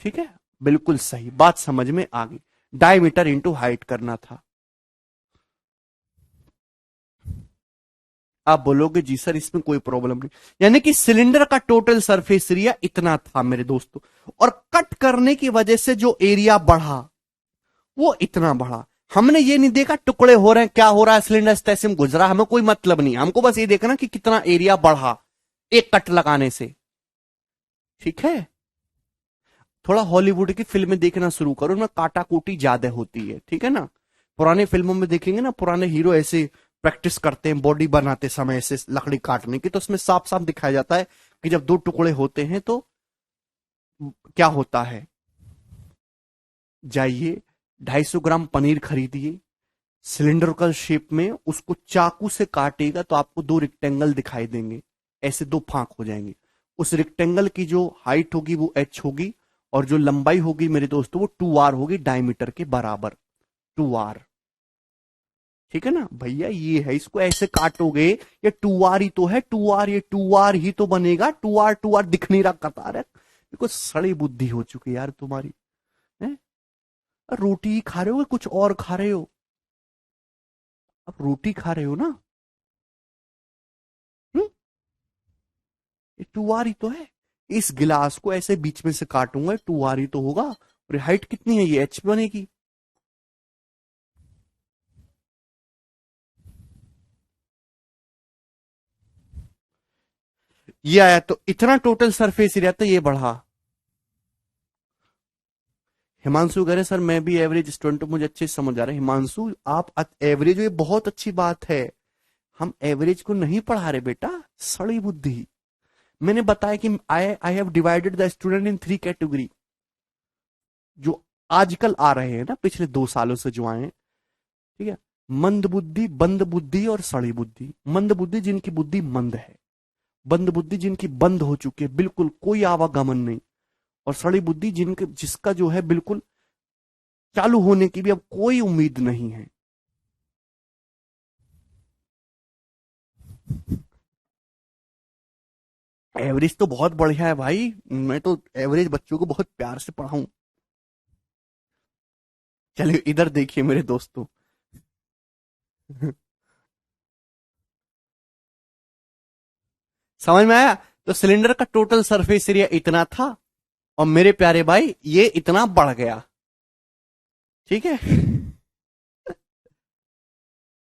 ठीक है, बिल्कुल सही बात समझ में आ गई। डायमीटर इंटू हाइट करना था। आप बोलोगे जी सर इसमें कोई प्रॉब्लम नहीं, यानी कि सिलेंडर का टोटल सरफेस एरिया इतना था मेरे दोस्तों, और कट करने की वजह से जो एरिया बढ़ा वो इतना बढ़ा। हमने ये नहीं देखा टुकड़े हो रहे हैं, क्या हो रहा है, सिलेंडर तैसे में गुजरा, हमें कोई मतलब नहीं। हमको बस ये देखना कि कितना एरिया बढ़ा एक कट लगाने से। ठीक है। थोड़ा हॉलीवुड की फिल्में देखना शुरू करो, उनमें काटा कूटी ज्यादा होती है। ठीक है ना। पुराने फिल्मों में देखेंगे ना, पुराने हीरो ऐसे प्रैक्टिस करते हैं बॉडी बनाते समय ऐसे लकड़ी काटने की, तो उसमें साफ साफ दिखाया जाता है कि जब 2 टुकड़े होते हैं तो क्या होता है। जाइए 250 ग्राम पनीर खरीदिए, सिलिंड्रिकल शेप में उसको चाकू से काटेगा तो आपको दो रेक्टेंगल दिखाई देंगे, ऐसे दो फांक हो जाएंगे। उस रेक्टेंगल की जो हाइट होगी वो h होगी, और जो लंबाई होगी मेरे दोस्तों वो 2r होगी, डायमीटर के बराबर 2r। ठीक है ना भैया, ये है, इसको ऐसे काटोगे, ये 2r ही तो है, 2r, ये 2r ही तो बनेगा, 2r दिख नहीं रहा कतार है। देखो सड़ी बुद्धि हो चुकी यार तुम्हारी है? रोटी ही खा रहे हो, कुछ और खा रहे हो? अब रोटी खा रहे हो ना? हम्म? ये 2r ही तो है। इस गिलास को ऐसे बीच में से काटूंगा, 2r ही तो होगा, और हाइट कितनी है, ये h बनेगी। ये आया तो इतना टोटल सरफेस एरिया, तो ये बढ़ा। हिमांशु कह रहे सर मैं भी एवरेज स्टूडेंट हूं, मुझे अच्छे से समझ आ रहा है। हिमांशु आप एवरेज हो, ये बहुत अच्छी बात है। हम एवरेज को नहीं पढ़ा रहे बेटा, सड़ी बुद्धि। मैंने बताया कि I have divided the student in 3 category, जो आजकल आ रहे हैं ना, पिछले 2 सालों से जो आए हैं। ठीक है, मंद बुद्धि, बंद बुद्धि और सड़ी बुद्धि। मंद बुद्धि जिनकी बुद्धि मंद है, बंद बुद्धि जिनकी बंद हो चुकी है, बिल्कुल कोई आवागमन नहीं, और सड़ी बुद्धि जिनके जिसका जो है बिल्कुल चालू होने की भी अब कोई उम्मीद नहीं है। एवरेज तो बहुत बढ़िया है भाई, मैं तो एवरेज बच्चों को बहुत प्यार से पढ़ाऊं। चलिए इधर देखिए मेरे दोस्तों। समझ में आया? तो सिलेंडर का टोटल सरफेस एरिया इतना था, और मेरे प्यारे भाई ये इतना बढ़ गया। ठीक है,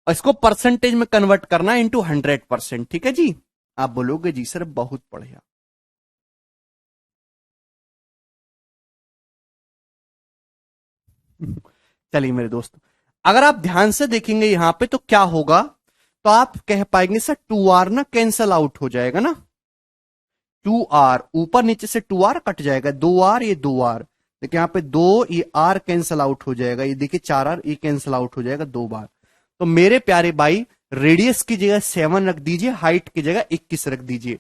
और इसको परसेंटेज में कन्वर्ट करना इनटू 100%। ठीक है जी, आप बोलोगे जी सर बहुत बढ़िया। चलिए मेरे दोस्त, अगर आप ध्यान से देखेंगे यहां पे तो क्या होगा, तो आप कह पाएंगे सर 2r ना कैंसल आउट हो जाएगा ना, 2r ऊपर नीचे से 2r कट जाएगा, 2r, ये 2r, देखिए यहाँ पे 2, ये r कैंसल आउट हो जाएगा, ये देखिए 4r, ये कैंसल आउट हो जाएगा 2 बार। तो मेरे प्यारे भाई रेडियस की जगह 7 रख दीजिए, हाइट की जगह 21 रख दीजिए।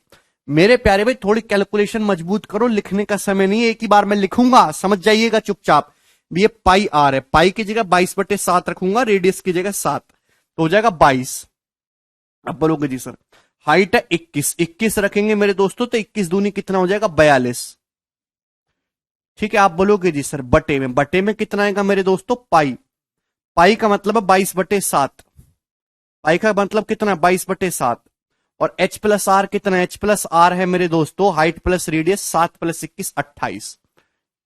मेरे प्यारे भाई थोड़ी कैलकुलेशन मजबूत करो, लिखने का समय नहीं है, एक ही बार में लिखूंगा, समझ जाइएगा चुपचाप। ये पाई आर है, पाई की जगह 22/7 रखूंगा, रेडियस की जगह 7, तो हो जाएगा 22। अब बोलोगे जी सर हाइट है 21, 21 रखेंगे मेरे दोस्तों, तो 21 दूनी कितना हो जाएगा, 42। ठीक है, आप बोलोगे जी सर बटे में कितना आएगा मेरे दोस्तों, पाई। पाई का मतलब है 22/7, पाई का मतलब कितना, 22/7, और h प्लस आर कितना, h प्लस आर है मेरे दोस्तों हाइट प्लस रेडियस, 7 + 21 28।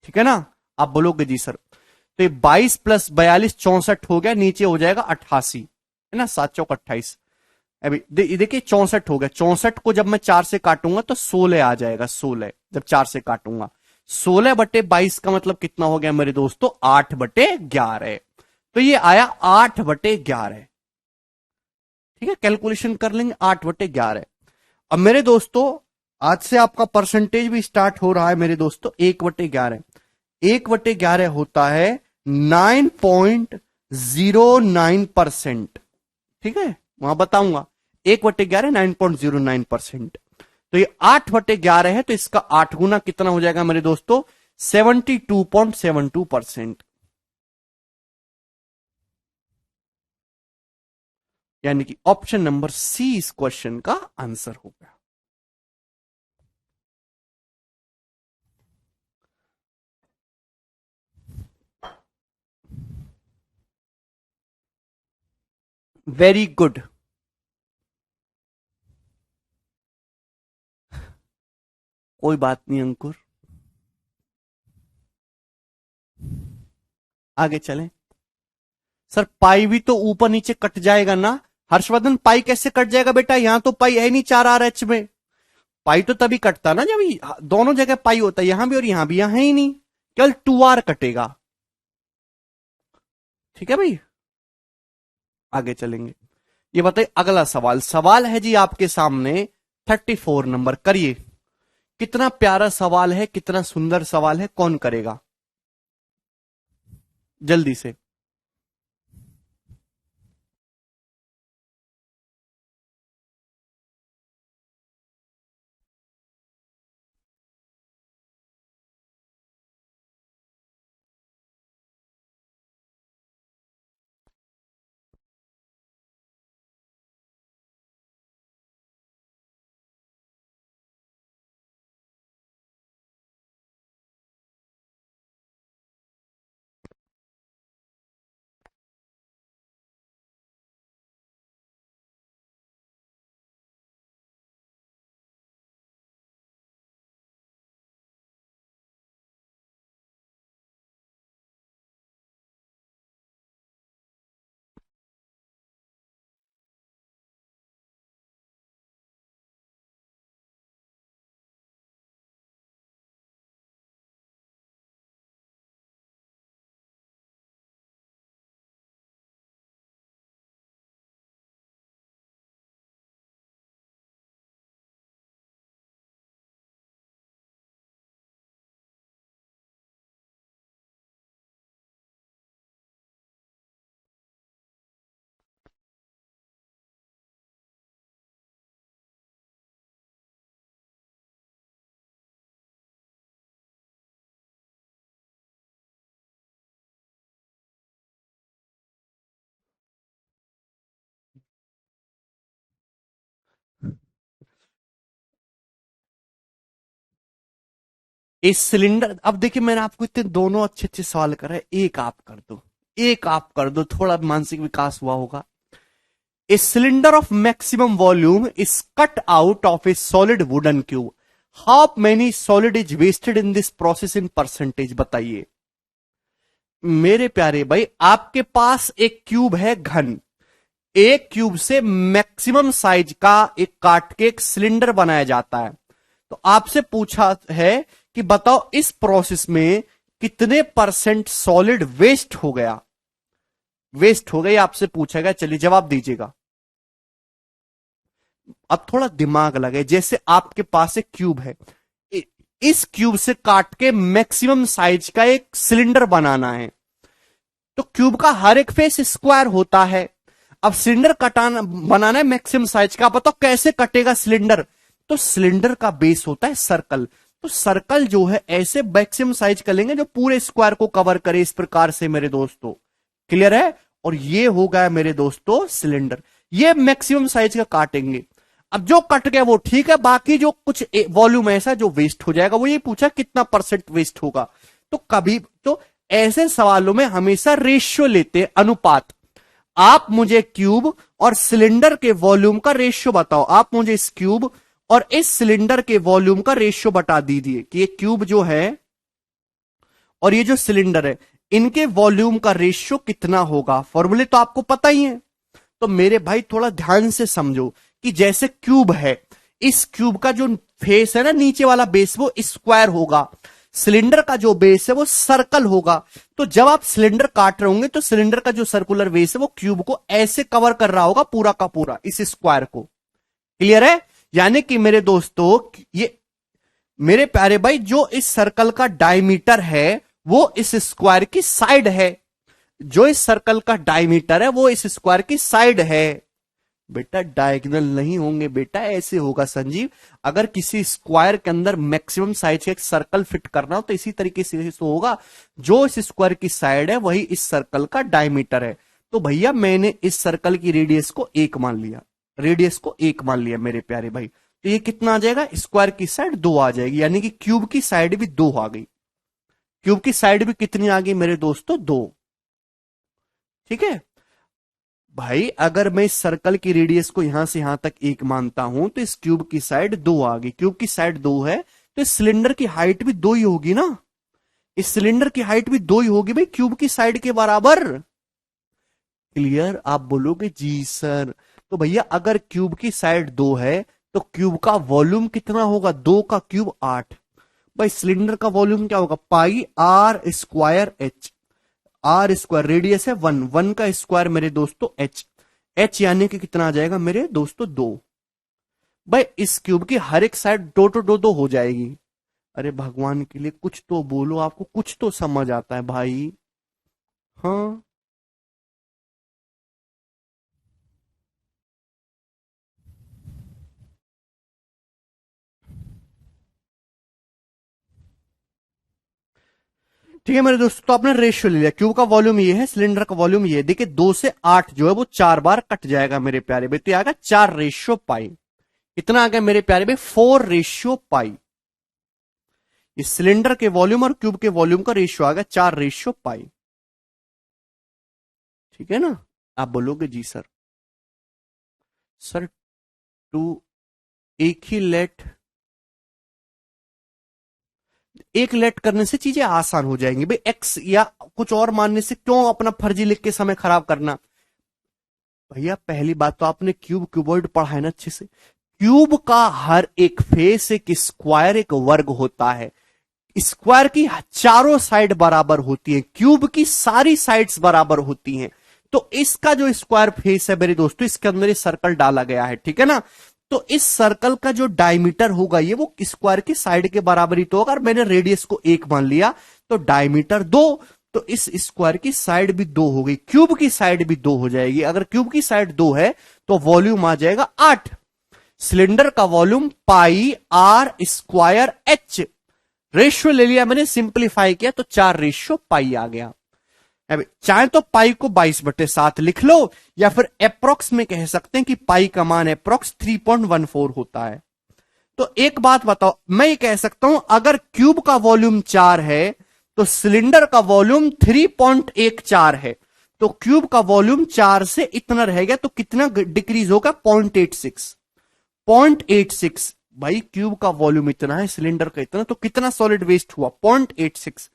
ठीक है ना? आप बोलोगे जी सर, तो ये 22 + 42 64 हो गया, नीचे हो जाएगा 88, है ना, 7 चौक 28। अभी देखिए 64 हो गया, 64 को जब मैं 4 से काटूंगा तो 16 आ जाएगा, 16 जब 4 से काटूंगा, 16/22 का मतलब कितना हो गया मेरे दोस्तों, 8/11। तो ये आया 8/11। ठीक है, कैलकुलेशन कर लेंगे, 8/11। अब मेरे दोस्तों आज से आपका परसेंटेज भी स्टार्ट हो रहा है मेरे दोस्तों, 1/11। 1/11 होता है 9.09%। ठीक है, वहां बताऊंगा, 1/11 9.09%। तो ये 8/11 है, तो इसका 8 गुना कितना हो जाएगा मेरे दोस्तों, 72.72%। यानी कि ऑप्शन नंबर सी इस क्वेश्चन का आंसर होगा। Very good. कोई बात नहीं अंकुर, आगे चलें। सर पाई भी तो ऊपर नीचे कट जाएगा ना हर्षवर्धन, पाई कैसे कट जाएगा बेटा, यहां तो पाई है नहीं 4RH में। पाई तो तभी कटता ना जब दोनों जगह पाई होता है, यहां भी और यहां भी, यहां है ही नहीं, केवल 2r कटेगा। ठीक है भाई, आगे चलेंगे। ये बताइए अगला सवाल, सवाल है जी आपके सामने 34 नंबर, करिए। कितना प्यारा सवाल है, कितना सुंदर सवाल है, कौन करेगा जल्दी से। इस सिलेंडर, अब देखिए मैंने आपको इतने दोनों अच्छे अच्छे सवाल करे, एक आप कर दो, एक आप कर दो, थोड़ा मानसिक विकास हुआ होगा। A cylinder of maximum volume is cut out of a solid wooden cube. How many solid is wasted in this process in percentage? बताइए मेरे प्यारे भाई, आपके पास एक क्यूब है घन, एक क्यूब से मैक्सिमम साइज का एक काट के एक सिलेंडर बनाया जाता है। तो आपसे पूछा है कि बताओ इस प्रोसेस में कितने परसेंट सॉलिड वेस्ट हो गया, वेस्ट हो गया आपसे पूछा गया। चलिए जवाब दीजिएगा। अब थोड़ा दिमाग लगे, जैसे आपके पास एक क्यूब है, इस क्यूब से काट के मैक्सिमम साइज का एक सिलेंडर बनाना है, तो क्यूब का हर एक फेस स्क्वायर होता है। अब सिलेंडर कटाना बनाना है मैक्सिमम साइज का, बताओ कैसे कटेगा सिलेंडर? तो सिलेंडर का बेस होता है सर्कल, तो सर्कल जो है ऐसे मैक्सिमम साइज का लेंगे जो पूरे स्क्वायर को कवर करे, इस प्रकार से मेरे दोस्तों। क्लियर है? और ये हो गया मेरे दोस्तों सिलेंडर, ये मैक्सिमम साइज का काटेंगे। अब जो कट गया वो ठीक है, बाकी जो कुछ वॉल्यूम ऐसा जो वेस्ट हो जाएगा, वो ये पूछा कितना परसेंट वेस्ट होगा। तो कभी तो ऐसे सवालों में हमेशा रेशियो लेते हैं, अनुपात। आप मुझे क्यूब और सिलेंडर के वॉल्यूम का रेशियो बताओ, आप मुझे इस क्यूब और इस सिलेंडर के वॉल्यूम का रेशियो बता दीजिए कि ये क्यूब जो है और ये जो सिलेंडर है, इनके वॉल्यूम का रेशियो कितना होगा। फॉर्मूले तो आपको पता ही है। तो मेरे भाई थोड़ा ध्यान से समझो कि जैसे क्यूब है, इस क्यूब का जो फेस है ना, नीचे वाला बेस, वो स्क्वायर होगा, सिलेंडर का जो बेस है वो सर्कल होगा। तो जब आप सिलेंडर काट रहे होंगे तो सिलेंडर का जो सर्कुलर बेस है वो क्यूब को ऐसे कवर कर रहा होगा, पूरा का पूरा इस स्क्वायर को। क्लियर है? यानी कि मेरे दोस्तों, ये मेरे प्यारे भाई, जो इस सर्कल का डायमीटर है वो इस स्क्वायर की साइड है, जो इस सर्कल का डायमीटर है वो इस स्क्वायर की साइड है। बेटा डायगोनल नहीं होंगे बेटा, ऐसे होगा संजीव। अगर किसी स्क्वायर के अंदर मैक्सिमम साइज का एक सर्कल फिट करना हो तो इसी तरीके से तो होगा, जो इस स्क्वायर की साइड है वही इस सर्कल का डायमीटर है। तो भैया मैंने इस सर्कल की रेडियस को 1 मान लिया, रेडियस को 1 मान लिया मेरे प्यारे भाई। तो ये कितना आ जाएगा? स्क्वायर की साइड 2 आ जाएगी, यानी कि क्यूब की साइड भी 2 आ गई। क्यूब की साइड भी कितनी आ गई मेरे दोस्तों? 2। ठीक है भाई, अगर मैं इस सर्कल की रेडियस को यहां से यहां तक 1 मानता हूं तो इस क्यूब की साइड 2 आ गई। क्यूब की साइड 2 है तो इस सिलेंडर की हाइट भी 2 ही होगी ना, इस सिलेंडर की हाइट भी 2 ही होगी भाई, क्यूब की साइड के बराबर। क्लियर? आप बोलोगे जी सर। तो भैया अगर क्यूब की साइड 2 है तो क्यूब का वॉल्यूम कितना होगा? 2 का क्यूब 8। भाई सिलेंडर का वॉल्यूम क्या होगा? Pi r square h. R square radius है 1, 1 का स्क्वायर मेरे दोस्तों एच, एच यानी कि कितना आ जाएगा मेरे दोस्तों? 2। भाई इस क्यूब की हर एक साइड 2 तो 2 2 हो जाएगी। अरे भगवान के लिए कुछ तो बोलो, आपको कुछ तो समझ आता है भाई। हाँ ठीक है मेरे दोस्तों, तो आपने रेशियो ले लिया, क्यूब का वॉल्यूम ये है, सिलेंडर का वॉल्यूम ये है। देखिए 2 से 8 जो है वो 4 बार कट जाएगा मेरे प्यारे भाई, तो आएगा 4/पाई। कितना आ गया मेरे प्यारे भाई? 4/पाई। इस सिलेंडर के वॉल्यूम और क्यूब के वॉल्यूम का रेशियो आ गया 4/पाई। ठीक है ना? आप बोलोगे जी सर। सर टू एक ही लेट, एक लेट करने से चीजें आसान हो जाएंगी भाई, एक्स या कुछ और मानने से क्यों अपना फर्जी लिख के समय खराब करना। भैया पहली बात तो आपने क्यूब क्यूबॉइड पढ़ा है ना अच्छे से। क्यूब का हर एक फेस एक स्क्वायर, एक वर्ग होता है। स्क्वायर की चारों साइड बराबर होती है, क्यूब की सारी साइड्स बराबर होती हैं। तो इसका जो स्क्वायर फेस है मेरे दोस्तों, इसके अंदर ये सर्कल डाला गया है, ठीक है ना? तो इस सर्कल का जो डायमीटर होगा ये वो स्क्वायर की साइड के बराबर ही तो होगा। और मैंने रेडियस को 1 मान लिया तो डायमीटर 2, तो इस स्क्वायर की साइड भी 2 हो गई, क्यूब की साइड भी 2 हो जाएगी। अगर क्यूब की साइड 2 है तो वॉल्यूम आ जाएगा 8। सिलेंडर का volume pi r square h. Ratio ले लिया मैंने, सिंप्लीफाई किया तो 4/पाई आ गया। चाहे तो पाई को 22/7 लिख लो, या फिर अप्रोक्स में कह सकते हैं कि पाई का मान अप्रोक्स 3.14 होता है। तो एक बात बताओ, मैं ये कह सकता हूं अगर क्यूब का वॉल्यूम 4 है तो सिलेंडर का वॉल्यूम 3.14 है, तो क्यूब का वॉल्यूम 4 से इतना रह गया, तो कितना डिक्रीज होगा? 0.86। 0.86 भाई, क्यूब का वॉल्यूम इतना है, सिलेंडर का इतना, तो कितना सॉलिड वेस्ट हुआ? 0.86,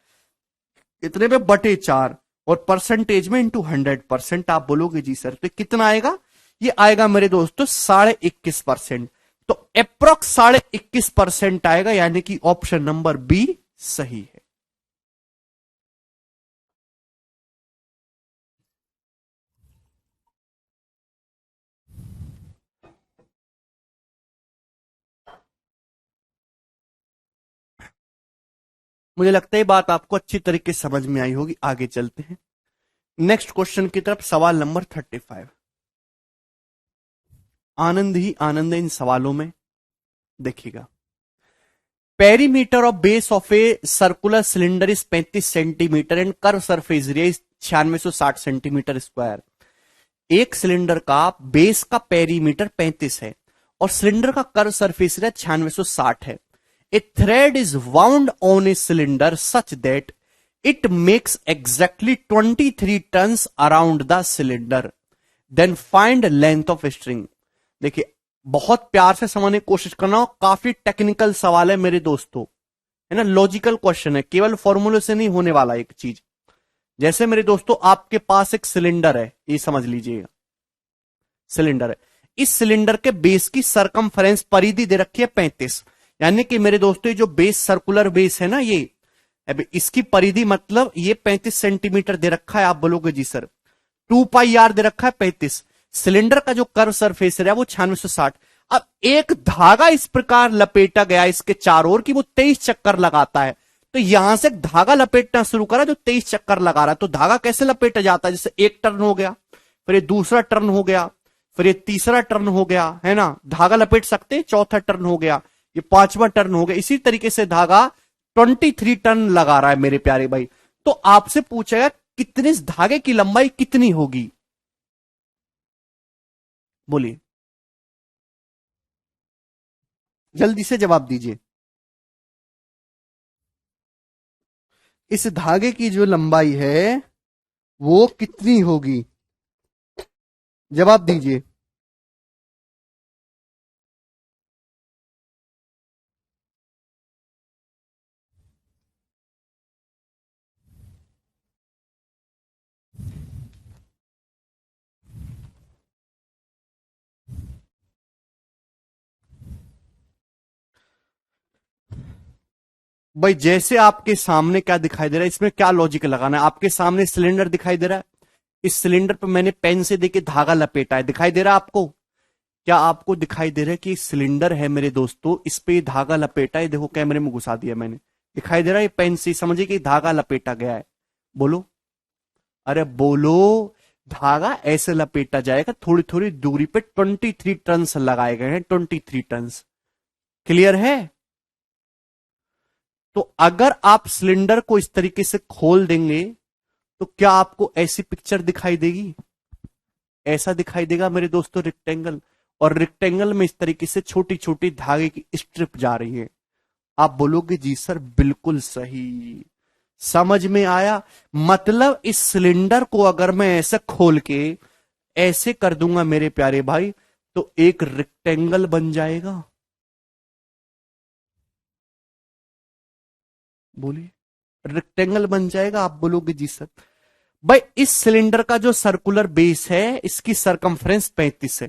इतने पे बटे 4, और परसेंटेज में इंटू 100%। आप बोलोगे जी सर तो कितना आएगा? ये आएगा मेरे दोस्तों 21.5%। तो अप्रोक्स 21.5% आएगा, यानी कि ऑप्शन नंबर बी सही है। मुझे लगता है बात आपको अच्छी तरीके से समझ में आई होगी। आगे चलते हैं नेक्स्ट क्वेश्चन की तरफ, सवाल नंबर 35। आनंद ही आनंद है इन सवालों में। देखिएगा, perimeter of base of a circular cylinder is 35 centimetre and curve surface area is 9660 centimetre square. एक सिलेंडर का बेस का पेरीमीटर 35 है और सिलेंडर का कर्व सरफेस एरिया 9660 है। A thread is wound on a cylinder such that it makes exactly 23 turns around the cylinder, then find length of string. देखिए, बहुत प्यार से समझने की कोशिश करना हो, काफी टेक्निकल सवाल है मेरे दोस्तों, है ना, लॉजिकल क्वेश्चन है, केवल फॉर्मूले से नहीं होने वाला एक चीज। जैसे मेरे दोस्तों आपके पास एक सिलेंडर है, ये समझ लीजिएगा, सिलेंडर है, इस सिलेंडर के बेस की सरकमफ्रेंस परिधि दे रखी है 35, यानी कि मेरे दोस्तों ये जो बेस सर्कुलर बेस है ना, ये अभी इसकी परिधि मतलब ये 35 सेंटीमीटर दे रखा है। आप बोलोगे जी सर 2πr दे रखा है 35, सिलेंडर का जो कर्व सरफेस है वो 9660। अब एक धागा इस प्रकार लपेटा गया इसके चारों ओर कि वो 23 चक्कर लगाता है, तो यहां से धागा लपेटना शुरू करा जो 23 चक्कर लगा रहा है। तो धागा कैसे लपेटा जाता है? जैसे एक टर्न हो गया, फिर ये दूसरा टर्न हो गया, फिर ये तीसरा टर्न हो गया, है ना, धागा लपेट सकते हैं, चौथा टर्न हो गया, ये पांचवा टर्न हो गया, इसी तरीके से धागा 23 टर्न लगा रहा है मेरे प्यारे भाई। तो आपसे पूछेगा कितने इस धागे की लंबाई कितनी होगी? बोलिए, जल्दी से जवाब दीजिए। इस धागे की जो लंबाई है वो कितनी होगी? जवाब दीजिए। भाई जैसे आपके सामने क्या दिखाई दे रहा है, इसमें क्या लॉजिक लगाना है? आपके सामने सिलेंडर दिखाई दे रहा है, इस सिलेंडर पर मैंने पेन से देके धागा लपेटा है, दिखाई दे रहा है आपको? क्या आपको दिखाई दे रहा है कि सिलेंडर है मेरे दोस्तों, इस पे धागा लपेटा है, देखो कैमरे में घुसा दिया मैंने, दिखाई दे रहा है? पेन से समझिए कि धागा लपेटा गया है। बोलो, अरे बोलो, धागा ऐसे लपेटा जाएगा, थोड़ी थोड़ी दूरी पे 23 टर्न्स लगाए गए हैं, 23 टर्न्स। क्लियर है? तो अगर आप सिलेंडर को इस तरीके से खोल देंगे तो क्या आपको ऐसी पिक्चर दिखाई देगी? ऐसा दिखाई देगा मेरे दोस्तों रेक्टेंगल, और रेक्टेंगल में इस तरीके से छोटी छोटी धागे की स्ट्रिप जा रही है। आप बोलोगे जी सर बिल्कुल सही, समझ में आया? मतलब इस सिलेंडर को अगर मैं ऐसे खोल के ऐसे कर दूंगा मेरे प्यारे भाई, तो एक रेक्टेंगल बन जाएगा। बोलिए, रेक्टेंगल बन जाएगा? आप बोलोगे जी सर। भाई इस सिलेंडर का जो सर्कुलर बेस है इसकी सरकमफ्रेंस 35 है,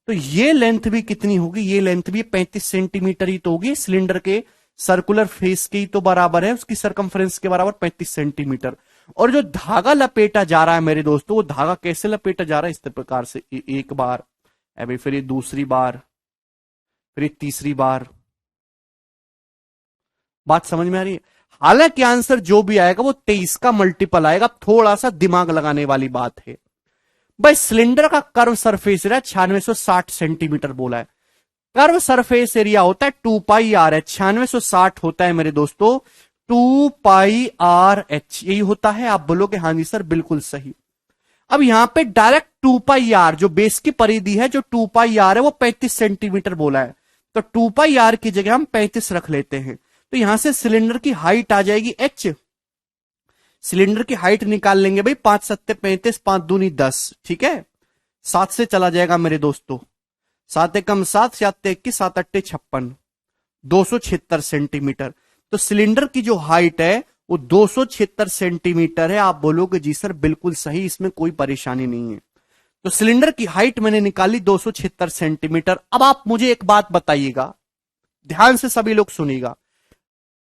तो ये लेंथ भी कितनी होगी? ये लेंथ भी 35 सेंटीमीटर ही तो होगी, सिलेंडर के सर्कुलर फेस की तो बराबर है, उसकी सरकमफ्रेंस के बराबर 35 सेंटीमीटर। और जो धागा लपेटा जा रहा है मेरे दोस्तों, वो धागा कैसे लपेटा जा रहा है? इस प्रकार से, एक बार, अभी फिर ये दूसरी बार, फिर ये तीसरी बार। बात समझ में आ रही है? हालांकि आंसर जो भी आएगा वो 23 का मल्टीपल आएगा, थोड़ा सा दिमाग लगाने वाली बात है। भाई सिलेंडर का कर्व सरफेस एरिया 9660 सेंटीमीटर बोला है, कर्व सरफेस एरिया होता है 2πr h, 9660 होता है मेरे दोस्तों 2πr h, यही होता है। आप बोलोगे हाँ जी सर बिल्कुल सही। अब यहां पे डायरेक्ट 2πr जो बेस की परिधि है, जो 2πr है वो 35 सेंटीमीटर बोला है, तो 2πr की जगह हम 35 रख लेते हैं। तो यहां से सिलेंडर की हाइट आ जाएगी h। सिलेंडर की हाइट निकाल लेंगे भाई, 5 सत्ते 35, 5 दूनी 10, ठीक है। 7 से चला जाएगा मेरे दोस्तों, 7 एकम 7, 7 21, 7 अट्टे 56, 276 सेंटीमीटर। तो सिलेंडर की जो हाइट है वो 276 सेंटीमीटर है। आप बोलोगे जी सर बिल्कुल सही, इसमें कोई परेशानी नहीं है। तो सिलेंडर की हाइट मैंने निकाली 276 सेंटीमीटर। अब आप मुझे एक बात बताइएगा, ध्यान से सभी लोग सुनिएगा,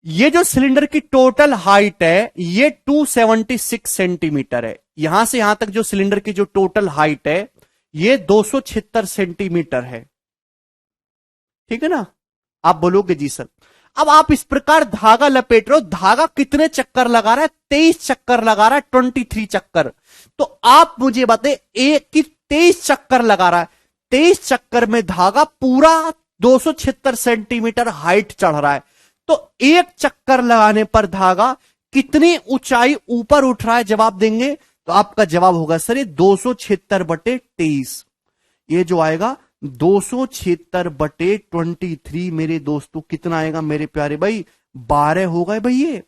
ये जो सिलेंडर की टोटल हाइट है ये 276 सेंटीमीटर है। यहां से यहां तक जो सिलेंडर की जो टोटल हाइट है ये 276 सेंटीमीटर है, ठीक है ना। आप बोलोगे जी सर, अब आप इस प्रकार धागा लपेट रहे हो, धागा कितने चक्कर लगा रहा है, 23 चक्कर लगा रहा है, 23 चक्कर। तो आप मुझे बताए एक की 23 चक्कर लगा रहा है, 23 चक्कर में धागा पूरा 276 सेंटीमीटर हाइट चढ़ रहा है। तो एक चक्कर लगाने पर धागा कितनी ऊंचाई ऊपर उठ रहा है, जवाब देंगे तो आपका जवाब होगा सर ये 276/23। ये जो आएगा 276/23 मेरे दोस्तों कितना आएगा मेरे प्यारे भाई, 12 होगा भाई।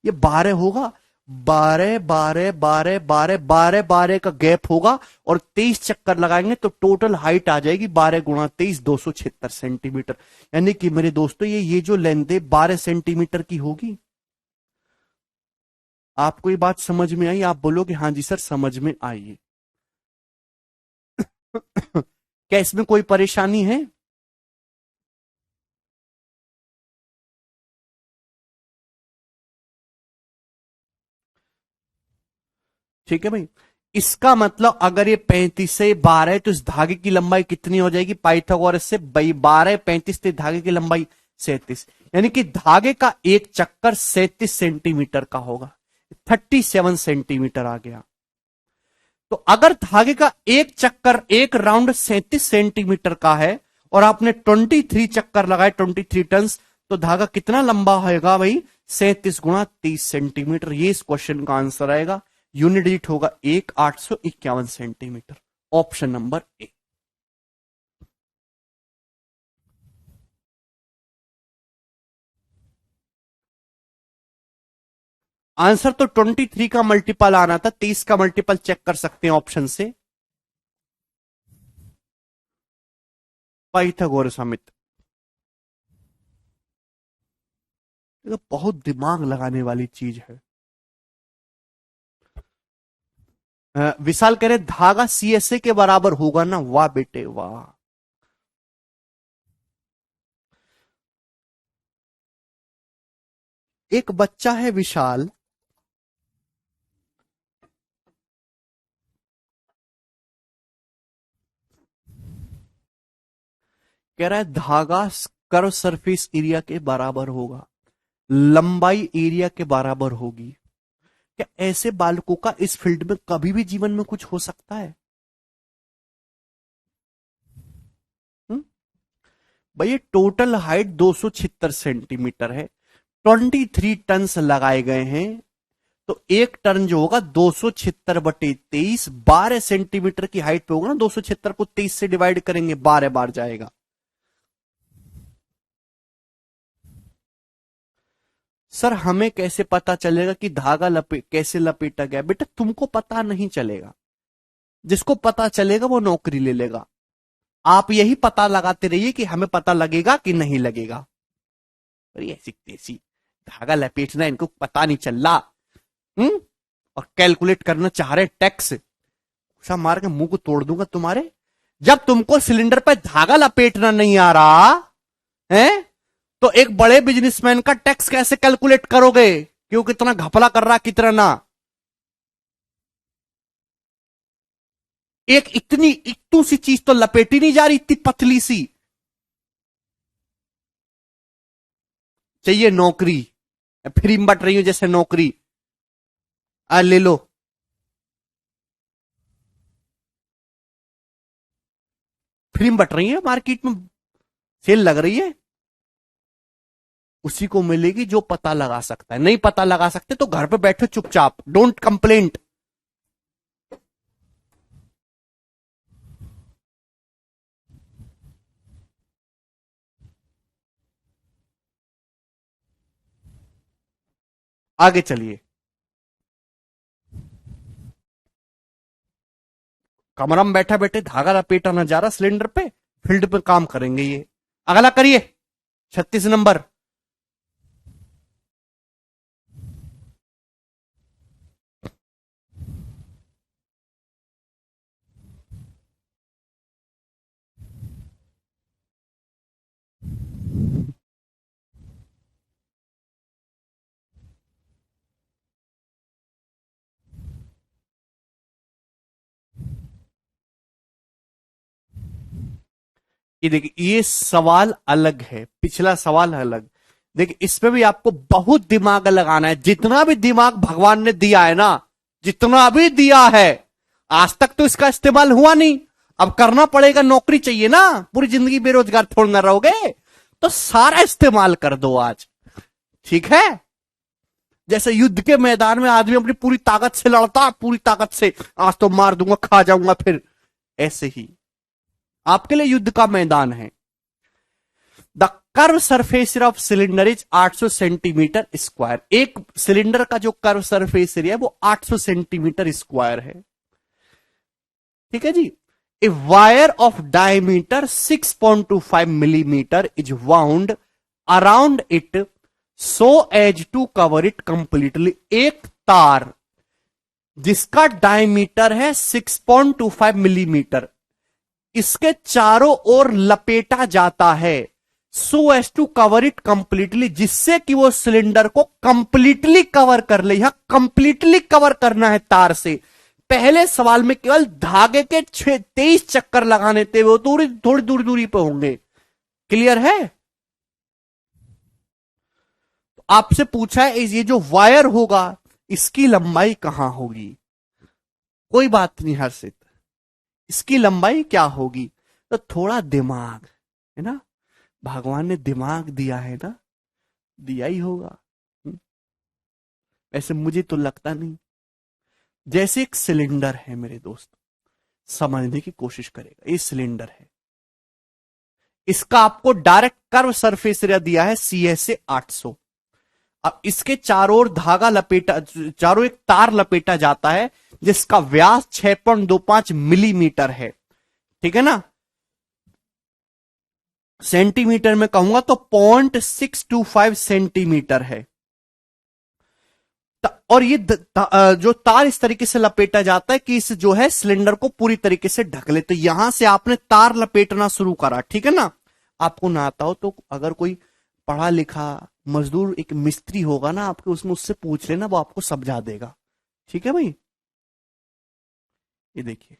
ये 12 होगा, 12 12 12 12 12 12 का गैप होगा और 23 चक्कर लगाएंगे तो टोटल हाइट आ जाएगी 12 गुणा 23, 276 सेंटीमीटर। यानी कि मेरे दोस्तों ये जो लेंथ है 12 सेंटीमीटर की होगी। आपको ये बात समझ में आई? आप बोलोगे हाँ जी सर समझ में आई। क्या इसमें कोई परेशानी है? ठीक है भाई, इसका मतलब अगर ये 35 से 12 है तो इस धागे की लंबाई कितनी हो जाएगी पाइथागोरस से, 12 35 से धागे की लंबाई 37, यानी कि धागे का एक चक्कर 37 सेंटीमीटर का होगा, 37 सेंटीमीटर आ गया। तो अगर धागे का एक चक्कर एक राउंड 37 सेंटीमीटर का है और आपने 23 चक्कर लगाए 23 टन, तो धागा कितना लंबा होगा भाई, 37 गुणा 30 सेंटीमीटर। ये इस क्वेश्चन का आंसर आएगा। यूनिट डिजिट होगा 851 centimetre, option number A. Answer तो 23 का मल्टीपल आना था, 30 का मल्टीपल चेक कर सकते हैं ऑप्शन से, पाइथागोरस समित। तो बहुत दिमाग लगाने वाली चीज है। विशाल कह रहे धागा सीएसए के बराबर होगा ना, वाह बेटे वाह। एक बच्चा है विशाल, कह रहा है धागा कर्व सरफेस एरिया के बराबर होगा, लंबाई एरिया के बराबर होगी। क्या ऐसे बालकों का इस फील्ड में कभी भी जीवन में कुछ हो सकता है? भाई टोटल हाइट 276 सेंटीमीटर है, 23 टन लगाए गए हैं, तो एक टर्न जो होगा 276/23, 12 सेंटीमीटर की हाइट पे होगा ना, 276 को 23 से डिवाइड करेंगे 12 बार जाएगा। सर हमें कैसे पता चलेगा कि धागा कैसे लपेटा गया? बेटा तुमको पता नहीं चलेगा, जिसको पता चलेगा वो नौकरी ले लेगा। आप यही पता लगाते रहिए कि हमें पता लगेगा कि नहीं लगेगा। अरे ऐसी तेजी धागा लपेटना इनको पता नहीं चल रहा। और कैलकुलेट करना चाह रहे टैक्स, उसा मार के मुंह को तोड़ दूंगा तुम्हारे। जब तुमको सिलेंडर पे धागा लपेटना नहीं आ रहा है तो एक बड़े बिजनेसमैन का टैक्स कैसे कैलकुलेट करोगे? क्यों कितना घपला कर रहा कितना ना। एक इतनी इतू सी चीज तो लपेटी नहीं जा रही, इतनी पतली सी। चाहिए नौकरी, फ्री में बट रही हूं जैसे नौकरी, ले लो। फ्री में बट रही है, मार्केट में सेल लग रही है, उसी को मिलेगी जो पता लगा सकता है। नहीं पता लगा सकते तो घर पे बैठो चुपचाप, डोंट कंप्लेंट। आगे चलिए। कमरा में बैठा बैठे धागा लपेटा ना जा रहा सिलेंडर पे, फील्ड पे काम करेंगे ये। अगला करिए 36 नंबर। ये देखिए, ये सवाल अलग है, पिछला सवाल अलग। देखिए इसमें भी आपको बहुत दिमाग लगाना है, जितना भी दिमाग भगवान ने दिया है ना, जितना भी दिया है, आज तक तो इसका इस्तेमाल हुआ नहीं, अब करना पड़ेगा, नौकरी चाहिए ना, पूरी जिंदगी बेरोजगार थोड़ा ना रहोगे, तो सारा इस्तेमाल कर दो आज, ठीक है। जैसे युद्ध के मैदान में आदमी अपनी पूरी ताकत से लड़ता, पूरी ताकत से, आज तो मार दूंगा, खा जाऊंगा, फिर ऐसे ही आपके लिए युद्ध का मैदान है। The curve surface area of cylinder is 800 centimetre square. एक सिलेंडर का जो कर्व सरफेस एरिया है वो 800 सेंटीमीटर स्क्वायर है, ठीक है जी। A wire of diameter 6.25 millimetre is wound around it so as to cover it completely. एक तार जिसका डायमीटर है 6.25 मिलीमीटर, इसके चारों ओर लपेटा जाता है so as to cover it completely, जिससे कि वो सिलेंडर को कंप्लीटली कवर कर ले। यहां कंप्लीटली कवर करना है तार से। पहले सवाल में केवल धागे के 23 चक्कर लगाने थे, वो थोड़ी थोड़ी दूरी पे होंगे। क्लियर है? तो आपसे पूछा है ये जो वायर होगा इसकी लंबाई कहां होगी? कोई बात नहीं हर्षित, इसकी लंबाई क्या होगी? तो थोड़ा दिमाग है ना, भगवान ने दिमाग दिया है ना, दिया ही होगा। ऐसे मुझे तो लगता नहीं। जैसे एक सिलेंडर है मेरे दोस्त, समझने की कोशिश करेगा, ये सिलेंडर है, इसका आपको डायरेक्ट कर्व सरफेस एरिया दिया है CS से 800। अब इसके चारों ओर धागा लपेटा, चारों एक तार लपेटा जाता है जिसका व्यास 6.25 मिलीमीटर है, ठीक है ना। सेंटीमीटर में कहूंगा तो 0.625 सेंटीमीटर है। और ये जो तार इस तरीके से लपेटा जाता है कि इस जो है सिलेंडर को पूरी तरीके से ढक ले। तो यहां से आपने तार लपेटना शुरू करा, ठीक है ना। आपको ना आता हो तो अगर कोई पढ़ा लिखा मजदूर, एक मिस्त्री होगा ना आपके, उसमें उससे पूछ लेना, वो आपको समझा देगा, ठीक है भाई। ये देखिए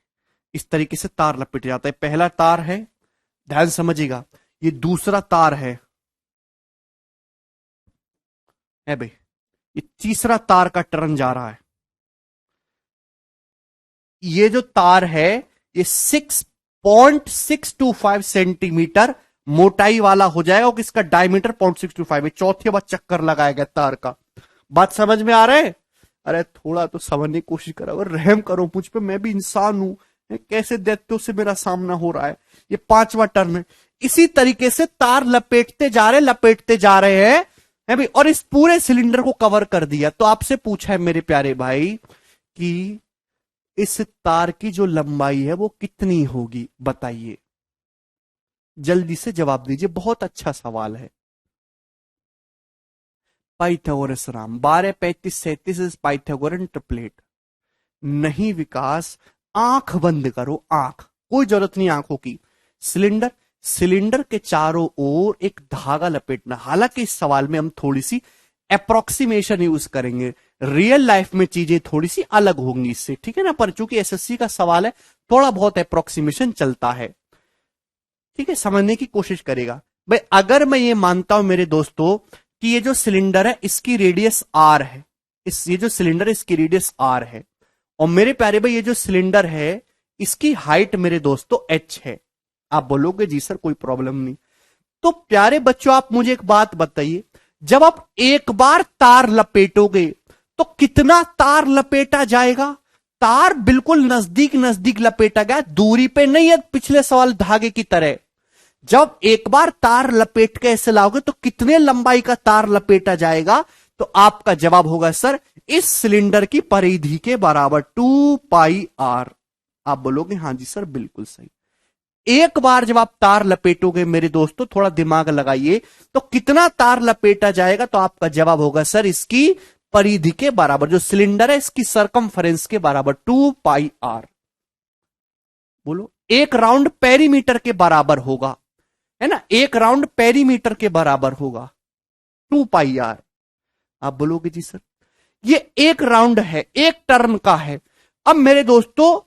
इस तरीके से तार लपेट जाता है। पहला तार है, ध्यान समझिएगा, ये दूसरा तार है भाई, ये तीसरा तार का टर्न जा रहा है। ये जो तार है ये 6.625 सेंटीमीटर मोटाई वाला हो जाएगा, और इसका डायमीटर 0.625 है। चौथी बार चक्कर लगाया गया तार का। बात समझ में आ रहा है? अरे थोड़ा तो समझने की कोशिश करो, रहम करो मुझ पे, मैं भी इंसान हूं, कैसे दैत्यों से मेरा सामना हो रहा है। ये 5वां टर्न है। इसी तरीके से तार लपेटते जा रहे हैं है भाई, और इस पूरे सिलेंडर को कवर कर दिया। तो आपसे पूछा है मेरे प्यारे भाई कि इस तार की जो लंबाई है वो कितनी होगी, बताइए, जल्दी से जवाब दीजिए। बहुत अच्छा सवाल है। Pythagoras Ram 12, 35, 37 Pythagorean triplet. नहीं विकास, आंख बंद करो, आंख, कोई जरूरत नहीं आंखों की। सिलेंडर के चारों ओर एक धागा लपेटना। हालांकि इस सवाल में हम थोड़ी सी अप्रोक्सीमेशन यूज करेंगे, रियल लाइफ में चीजें थोड़ी सी अलग होंगी इससे, ठीक है ना। पर चूंकि SSC का सवाल है, थोड़ा बहुत अप्रोक्सीमेशन चलता है, ठीक है, समझने की कोशिश करेगा भाई। अगर मैं ये मानता हूं मेरे दोस्तों कि ये जो सिलेंडर है इसकी रेडियस R है, ये जो सिलेंडर है इसकी रेडियस R है, और मेरे प्यारे भाई ये जो सिलेंडर है इसकी हाइट मेरे दोस्तों H है। आप बोलोगे जी सर कोई प्रॉब्लम नहीं। तो प्यारे बच्चों आप मुझे एक बात बताइए, जब आप एक बार तार लपेटोगे तो कितना तार लपेटा जाएगा? तार बिल्कुल नजदीक नजदीक लपेटा गया, दूरी पे नहीं है, पिछले सवाल धागे की तरह। जब एक बार तार लपेट के ऐसे लाओगे तो कितने लंबाई का तार लपेटा जाएगा? तो आपका जवाब होगा सर इस सिलेंडर की परिधि के बराबर 2πr। आप बोलोगे हाँ जी सर बिल्कुल सही। एक बार जब आप तार लपेटोगे मेरे दोस्तों, थोड़ा दिमाग लगाइए, तो कितना तार लपेटा जाएगा, तो आपका जवाब होगा सर इसकी परिधि के बराबर, जो सिलेंडर है इसकी सरकमफ्रेंस के बराबर 2πr। बोलो एक राउंड पेरीमीटर के बराबर होगा, है ना, एक राउंड पेरीमीटर के बराबर होगा 2πr। आप बोलोगे जी सर ये एक राउंड है, एक टर्न का है। अब मेरे दोस्तों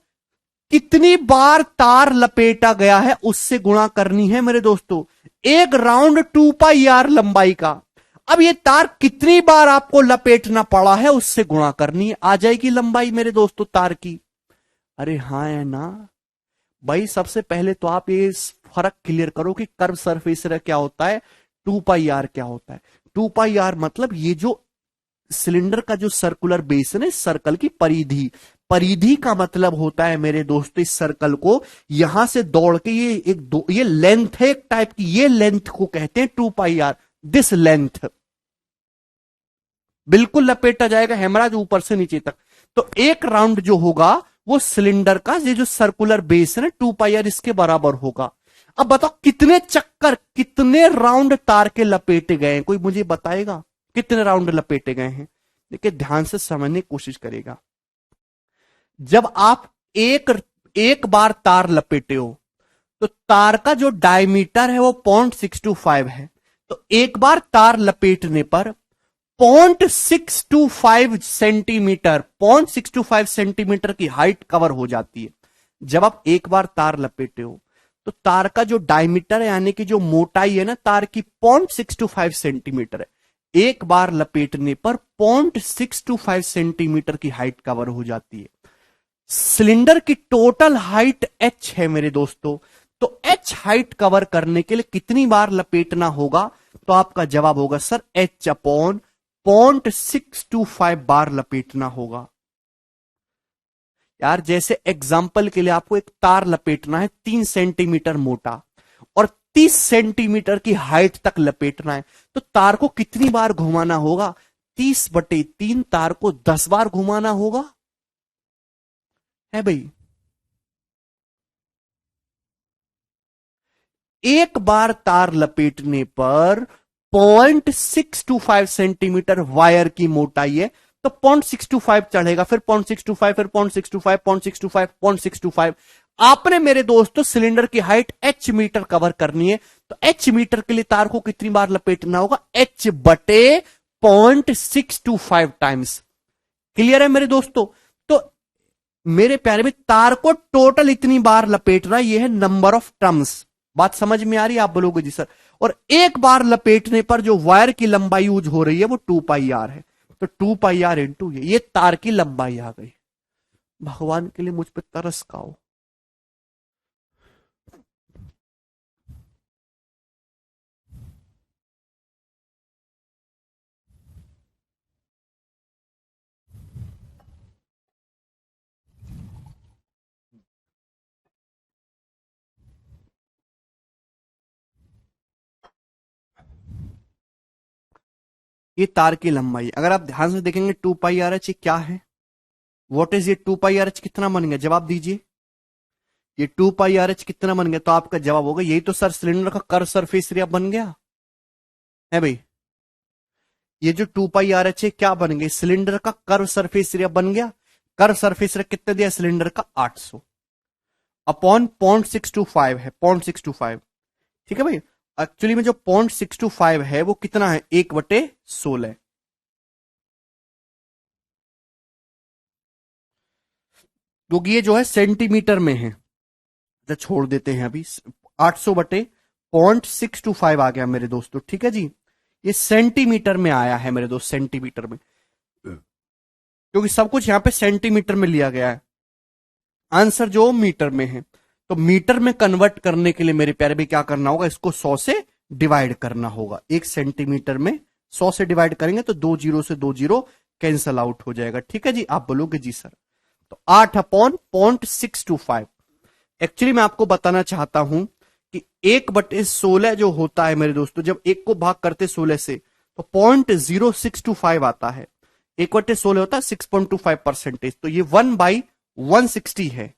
कितनी बार तार लपेटा गया है उससे गुणा करनी है मेरे दोस्तों। एक राउंड 2πr लंबाई का, अब ये तार कितनी बार आपको लपेटना पड़ा है उससे गुणा करनी है, आ जाएगी लंबाई मेरे दोस्तों तार की। अरे हाँ है ना भाई। सबसे पहले तो आप ये फर्क क्लियर करो कि कर्व सरफेस एरिया क्या होता है, 2πr क्या होता है। 2πr मतलब ये जो सिलेंडर का जो सर्कुलर बेस है ना, सर्कल की परिधि, परिधि का मतलब होता है मेरे दोस्तों इस सर्कल को यहां से दौड़ के ये लेंथ है एक टाइप की, ये लेंथ को कहते हैं 2πr। दिस लेंथ बिल्कुल लपेटा जाएगा हेमराज ऊपर से नीचे तक। तो एक राउंड जो होगा वो सिलेंडर का ये जो सर्कुलर बेस है ना 2πr इसके बराबर होगा। अब बताओ कितने चक्कर, कितने राउंड तार के लपेटे गए हैं, कोई मुझे बताएगा कितने राउंड लपेटे गए हैं। देखिए ध्यान से समझने की कोशिश करेगा। जब आप एक बार तार लपेटे हो तो तार का जो डायमीटर है वो 0.625 है, तो एक बार तार लपेटने पर 0.625 सेंटीमीटर, 0.625 सेंटीमीटर की हाइट कवर हो जाती है। जब आप एक बार तार लपेटे हो तो तार का जो डायमीटर है यानी कि जो मोटाई है ना तार की 0.625 सेंटीमीटर है, एक बार लपेटने पर 0.625 सेंटीमीटर की हाइट कवर हो जाती है। सिलेंडर की टोटल हाइट h है मेरे दोस्तों, तो h हाइट कवर करने के लिए कितनी बार लपेटना होगा, तो आपका जवाब होगा सर h अपॉन 0.625 बार लपेटना होगा। यार जैसे एग्जाम्पल के लिए आपको एक तार लपेटना है 3 सेंटीमीटर मोटा और 30 सेंटीमीटर की हाइट तक लपेटना है, तो तार को कितनी बार घुमाना होगा, 30/3 तार को 10 बार घुमाना होगा, है भाई। एक बार तार लपेटने पर 0.625 सेंटीमीटर वायर की मोटाई है, तो 0.625 चढ़ेगा, फिर 0.625, फिर 0.625, 0.625, 0.625। आपने मेरे दोस्तों सिलेंडर की हाइट h मीटर कवर करनी है, तो h मीटर के लिए तार को कितनी बार लपेटना होगा, h/0.625 टाइम्स। क्लियर है मेरे दोस्तों। तो मेरे प्यारे में तार को टोटल इतनी बार लपेटना, यह है नंबर ऑफ टर्म्स। बात समझ में आ रही है, आप बोलोगे जी सर। और एक बार लपेटने पर जो वायर की लंबाई यूज हो रही है वो 2πr है, तो 2πr इंटू ये तार की लंबाई आ गई। भगवान के लिए मुझ पे तरस खाओ। ये तार की लंबाई, अगर आप ध्यान से देखेंगे 2πrh क्या है, व्हाट इज ये 2πrh कितना बन गया, जवाब दीजिए। ये 2πrh कितना बन गया, तो आपका जवाब होगा यही तो सर सिलेंडर का कर्व सरफेस एरिया बन गया है भाई। ये जो 2πrh है क्या बन गया, सिलेंडर का कर्व सरफेस एरिया बन गया। कर्व सरफेस एरिया कितना दिया सिलेंडर का 800 अपॉन 0.625 है, 0.625, ठीक है भाई। एक्चुअली में जो 0.625 है वो कितना है, 1/16, क्योंकि ये जो है सेंटीमीटर में है, तो छोड़ देते हैं अभी। 800/0.625 आ गया मेरे दोस्तों, ठीक है जी। ये सेंटीमीटर में आया है मेरे दोस्त, सेंटीमीटर में, क्योंकि सब कुछ यहां पे सेंटीमीटर में लिया गया है। आंसर जो मीटर में है, तो मीटर में कन्वर्ट करने के लिए मेरे प्यारे भी क्या करना होगा, इसको 100 से डिवाइड करना होगा। 1 सेंटीमीटर में 100 से डिवाइड करेंगे तो 2 जीरो से 2 जीरो कैंसल आउट हो जाएगा, ठीक है जी। आप बोलोगे जी सर। तो 8/0.625। एक्चुअली मैं आपको बताना चाहता हूं कि 1/16 जो होता है मेरे दोस्तों, जब 1 को भाग करते 16 से तो 0.0625 आता है। 1/16 होता है 6.25%। तो ये 1/160 है।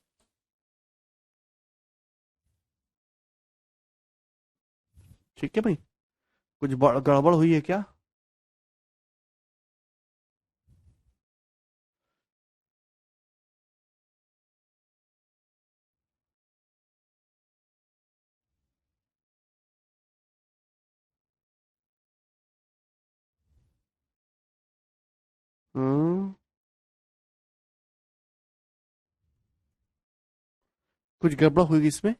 ठीक है भाई, कुछ गड़बड़ हुई है क्या? हम्म, कुछ गड़बड़ हुई इसमें।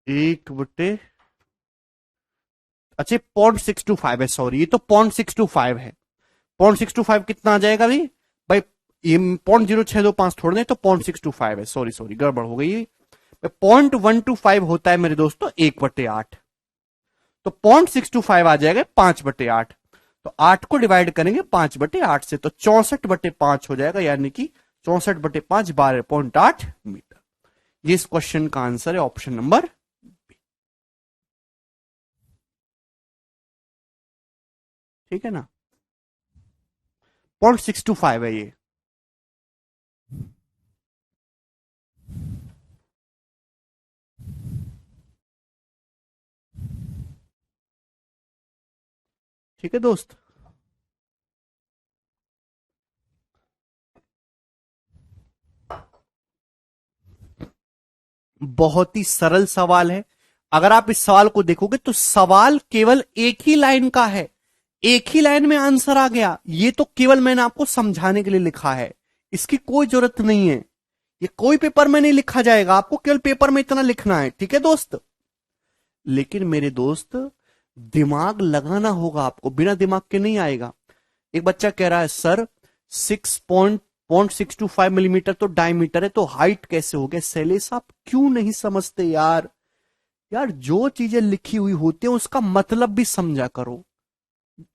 एक बटे, अच्छा 0.625 है, सॉरी, ये तो 0.625 है। 0.625 कितना आ जाएगा भाई? भाई ये 0.0625 थोड़े नहीं, तो 0.625 है, सॉरी सॉरी गड़बड़ हो गई। 0.125 होता है मेरे दोस्तों 1/8। तो 0.625 आ जाएगा 5/8। तो 8 को डिवाइड करेंगे 5/8 से, तो 64/5 हो जाएगा, यानी कि 64/5 12.8 मीटर। ये इस क्वेश्चन का आंसर है, ऑप्शन नंबर। ठीक है ना, 0.625 है ये। ठीक है दोस्त, बहुत ही सरल सवाल है। अगर आप इस सवाल को देखोगे तो सवाल केवल एक ही लाइन का है, एक ही लाइन में आंसर आ गया। ये तो केवल मैंने आपको समझाने के लिए लिखा है, इसकी कोई जरूरत नहीं है। ये कोई पेपर में नहीं लिखा जाएगा, आपको केवल पेपर में इतना लिखना है। ठीक है दोस्त, लेकिन मेरे दोस्त दिमाग लगाना होगा आपको, बिना दिमाग के नहीं आएगा। एक बच्चा कह रहा है सर 6.625 मिलीमीटर तो डायमीटर है, तो हाइट कैसे हो गया? शैलेश आप क्यों नहीं समझते यार? यार जो चीजें लिखी हुई होती है उसका मतलब भी समझा करो।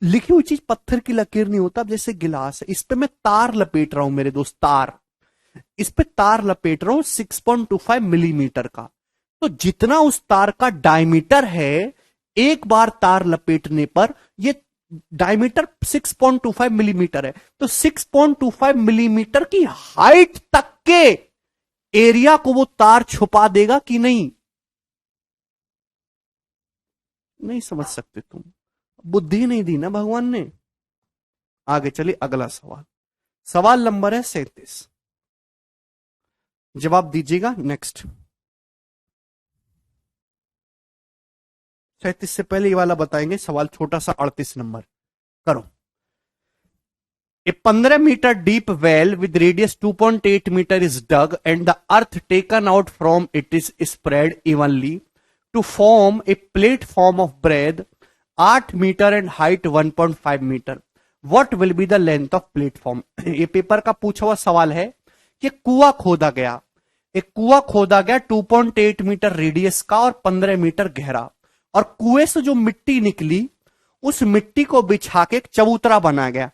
लिखी हुई चीज पत्थर की लकीर नहीं होता। अब जैसे गिलास है, इस पे मैं तार लपेट रहा हूं मेरे दोस्त, तार, इस पे तार लपेट रहा हूं 6.25 मिलीमीटर का। तो जितना उस तार का डायमीटर है, एक बार तार लपेटने पर ये डायमीटर 6.25 मिलीमीटर है। तो 6.25 मिलीमीटर की हाइट तक के एरिया को वो तार छुपा देगा कि नहीं? नहीं समझ सकते तुम, बुद्धि नहीं दी ना भगवान ने। आगे चलिए अगला सवाल। सवाल नंबर है 37, जवाब दीजिएगा नेक्स्ट। 37 से पहले ये वाला बताएंगे सवाल, छोटा सा 38 नंबर। करो। A 15-meter deep well with radius 2.8 meter is dug and the earth taken out from it is spread evenly to form a platform of breadth 8 meter and height 1.5 meter. What will be the length of platform? ये paper का पूछा हुआ सवाल है कि कुआं खोदा गया, एक कुआं खोदा गया 2.8 मीटर रेडियस का और 15 मीटर गहरा, और कुएं से जो मिट्टी निकली उस मिट्टी को बिछा के एक चबूतरा बनाया गया।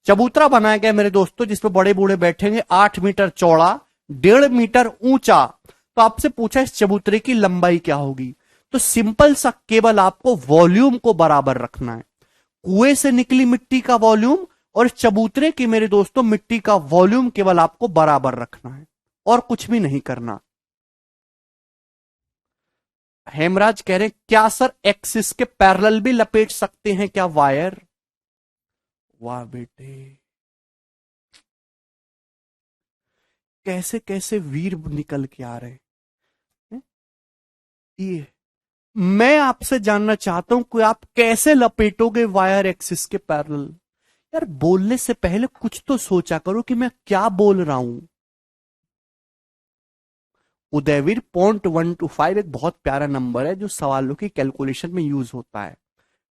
चबूतरा बनाया गया मेरे दोस्तों, जिसपे बड़े बूढ़े बैठेंगे, 8 मीटर चौड़ा, 1.5 मीटर ऊंचा। तो आपसे पूछा इस चबूतरे की लंबाई क्या होगी? तो सिंपल सा, केवल आपको वॉल्यूम को बराबर रखना है। कुएं से निकली मिट्टी का वॉल्यूम और इस चबूतरे की मेरे दोस्तों मिट्टी का वॉल्यूम केवल आपको बराबर रखना है, और कुछ भी नहीं करना। हेमराज कह रहे क्या सर एक्सिस के पैरेलल भी लपेट सकते हैं क्या वायर? वाह बेटे, कैसे कैसे वीर निकल के आ रहे हैं। ये मैं आपसे जानना चाहता हूं कि आप कैसे लपेटोगे वायर एक्सिस के पैरेलल? यार बोलने से पहले कुछ तो सोचा करो कि मैं क्या बोल रहा हूं। उदयवीर 0.125 एक बहुत प्यारा नंबर है जो सवालों की कैलकुलेशन में यूज होता है।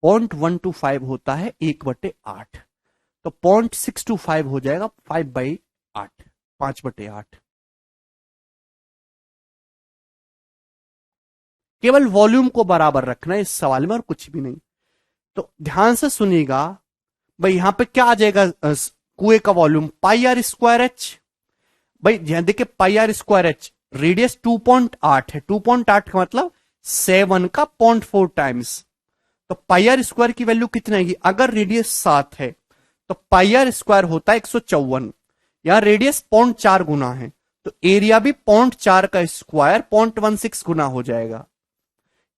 0.125 होता है 1/8, तो 0.625 हो जाएगा 5/8, 5/8। केवल वॉल्यूम को बराबर रखना है इस सवाल में और कुछ भी नहीं। तो ध्यान से सुनिएगा भाई, यहां पे क्या आ जाएगा कुएं का volume pi r square h. भाई ध्यान देखिए, pi r square h, radius 2.8 है, 2.8 का मतलब 7 का 0.4 टाइम्स। तो पाई आर स्क्वायर की वैल्यू कितनी आएगी, अगर रेडियस 7 है तो पाई आर स्क्वायर होता है 154। यहां रेडियस 0.4 गुना है, तो एरिया भी 0.4 का स्क्वायर 0.16 गुना हो जाएगा,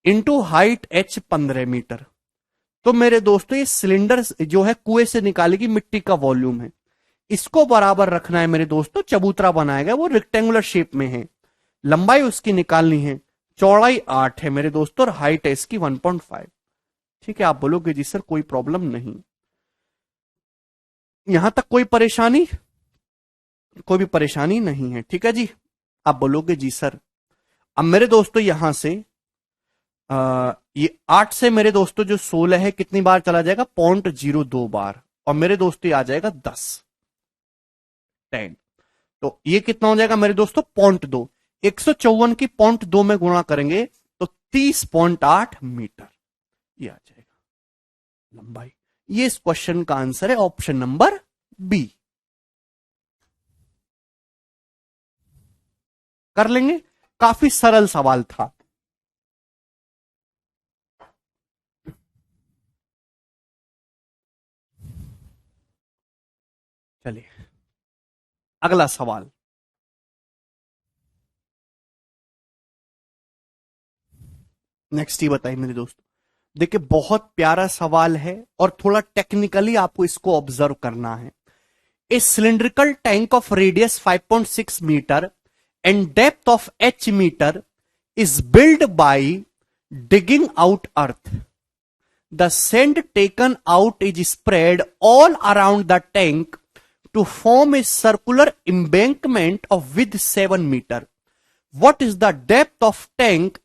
इंटू हाइट एच 15 मीटर। तो मेरे दोस्तों ये सिलेंडर जो है कुएं से निकालेगी मिट्टी का वॉल्यूम है, इसको बराबर रखना है मेरे दोस्तों। चबूतरा बनाया गया, वो रेक्टेंगुलर शेप में है, लंबाई उसकी निकालनी है, चौड़ाई 8 है मेरे दोस्तों, और हाइट है इसकी 1.5। ठीक है, आप बोलोगे जी सर कोई प्रॉब्लम नहीं, यहां तक कोई परेशानी, कोई भी परेशानी नहीं है, ठीक है जी। आप बोलोगे जी सर। अब मेरे दोस्तों यहां से ये 8 से मेरे दोस्तों जो 16 है कितनी बार चला जाएगा, 0.02 बार, और मेरे दोस्तों ये आ जाएगा 10। तो ये कितना हो जाएगा मेरे दोस्तों, 0.2। 154 की 0.2 में गुणा करेंगे तो 30.8 मीटर ये आ जाएगा लंबाई। ये इस क्वेश्चन का आंसर है ऑप्शन नंबर बी। कर लेंगे, काफी सरल सवाल था। चलिए अगला सवाल। नेक्स्ट ही बताइए मेरे दोस्त। देखिए बहुत प्यारा सवाल है और थोड़ा टेक्निकली आपको इसको ऑब्जर्व करना है। A cylindrical tank of radius 5.6 metre and depth of h metre is build by digging out earth. The sand taken out is spread all around the tank to form a circular embankment of width 7 meter. What is the depth of tank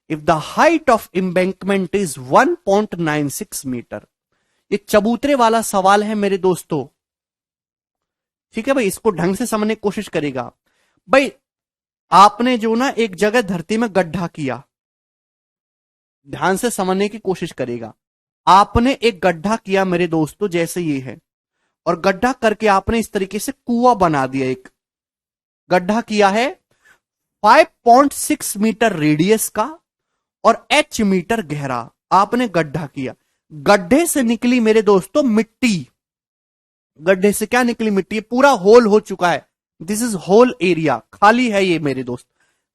if the height of embankment is 1.96 metre? ये चबूतरे वाला सवाल है मेरे दोस्तों, ठीक है भाई, इसको ढंग से समझने की कोशिश करेगा। भाई आपने जो ना एक जगह धरती में गड्ढा किया, ध्यान से समझने की कोशिश करेगा। आपने एक गड्ढा किया मेरे दोस्तों, जैसे ये है, और गड्ढा करके आपने इस तरीके से कुआं बना दिया। एक गड्ढा किया है 5.6 मीटर रेडियस का और h मीटर गहरा, आपने गड्ढा किया। गड्ढे से निकली मेरे दोस्तों मिट्टी, गड्ढे से क्या निकली, मिट्टी, पूरा होल हो चुका है। दिस इज होल एरिया, खाली है ये मेरे दोस्त।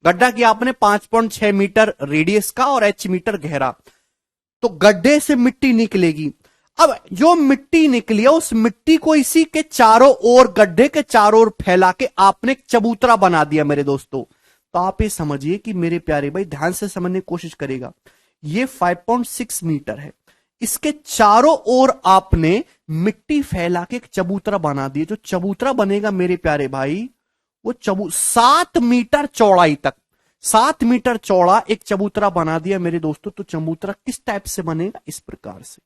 गड्ढा किया आपने 5.6 मीटर रेडियस का और h मीटर गहरा, तो गड्ढे से मिट्टी निकलेगी। अब जो मिट्टी निकली है उस मिट्टी को इसी के चारों ओर, गड्ढे के चारों ओर फैला के आपने एक चबूतरा बना दिया मेरे दोस्तों। तो आप ये समझिए कि मेरे प्यारे भाई, ध्यान से समझने की कोशिश करेगा। ये 5.6 मीटर है, इसके चारों ओर आपने मिट्टी फैला के एक चबूतरा बना दिया। जो चबूतरा बनेगा मेरे प्यारे भाई, वो 7 मीटर चौड़ाई तक, 7 मीटर चौड़ा एक चबूतरा बना दिया मेरे दोस्तों। तो चबूतरा किस टाइप से बनेगा, इस प्रकार से।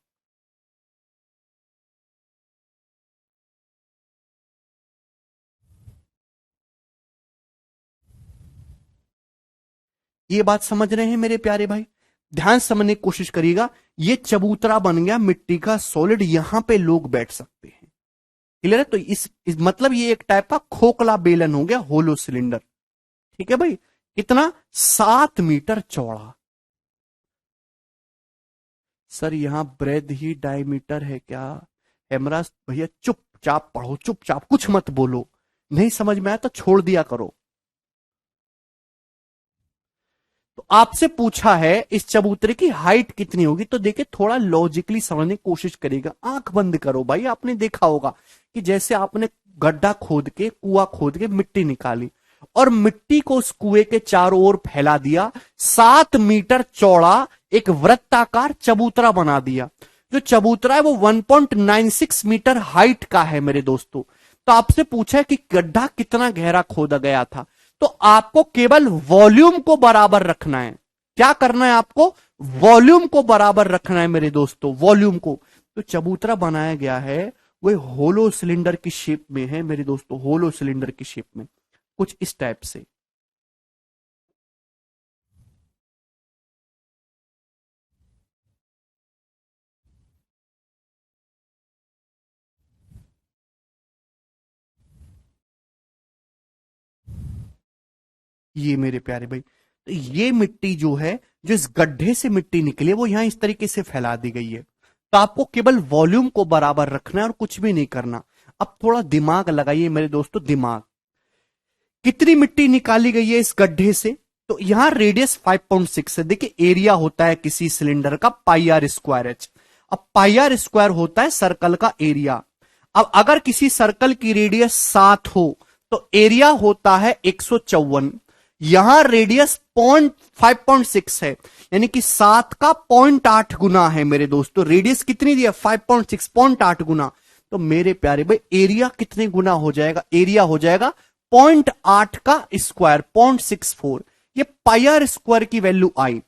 ये बात समझ रहे हैं मेरे प्यारे भाई, ध्यान समझने की कोशिश करिएगा। ये चबूतरा बन गया मिट्टी का सॉलिड, यहां पे लोग बैठ सकते हैं। क्लियर है? तो इस मतलब ये एक टाइप का खोखला बेलन हो गया, होलो सिलेंडर। ठीक है भाई, कितना, 7 मीटर चौड़ा। सर यहां ब्रेड ही डायमीटर है क्या? हेमराज भैया चुपचाप पढ़ो, चुपचाप, कुछ मत बोलो, नहीं समझ में आया तो छोड़ दिया करो। तो आपसे पूछा है इस चबूतरे की हाइट कितनी होगी, तो देखिए थोड़ा लॉजिकली समझने की कोशिश करेगा। आंख बंद करो भाई, आपने देखा होगा कि जैसे आपने गड्ढा खोद के, कुआं खोद के मिट्टी निकाली और मिट्टी को उस कुएं के चारों ओर फैला दिया, 7 मीटर चौड़ा एक वृत्ताकार चबूतरा बना दिया। जो चबूतरा है वो 1.96 मीटर हाइट का है मेरे दोस्तों। तो आपसे पूछा है कि गड्ढा कितना गहरा खोदा गया था, तो आपको केवल वॉल्यूम को बराबर रखना है। क्या करना है आपको, वॉल्यूम को बराबर रखना है मेरे दोस्तों, वॉल्यूम को। तो चबूतरा बनाया गया है वो होलो सिलेंडर की शेप में है मेरे दोस्तों, होलो सिलेंडर की शेप में, कुछ इस टाइप से। ये मेरे प्यारे भाई, तो ये मिट्टी जो है, जो इस गड्ढे से मिट्टी निकली है, वो यहां इस तरीके से फैला दी गई है। तो आपको केवल वॉल्यूम को बराबर रखना है और कुछ भी नहीं करना। अब थोड़ा दिमाग लगाइए मेरे दोस्तों, दिमाग। कितनी मिट्टी निकाली गई है इस गड्ढे से? तो यहां रेडियस 5.6 है। देखिए एरिया होता है किसी सिलेंडर का पाई आर स्क्वायर एच। अब पाई आर स्क्वायर होता है सर्कल का एरिया। अब अगर किसी सर्कल की रेडियस 7 हो तो एरिया होता है 154। यहां रेडियस 5.6 है, यानी कि 7 का 0.8 गुना है मेरे दोस्तों। रेडियस कितनी दी है? 5.6, 0.8 गुना। तो मेरे प्यारे भाई एरिया कितने गुना हो जाएगा? एरिया हो जाएगा 0.8 का स्क्वायर, 0.64। ये पाई आर स्क्वायर की वैल्यू आई।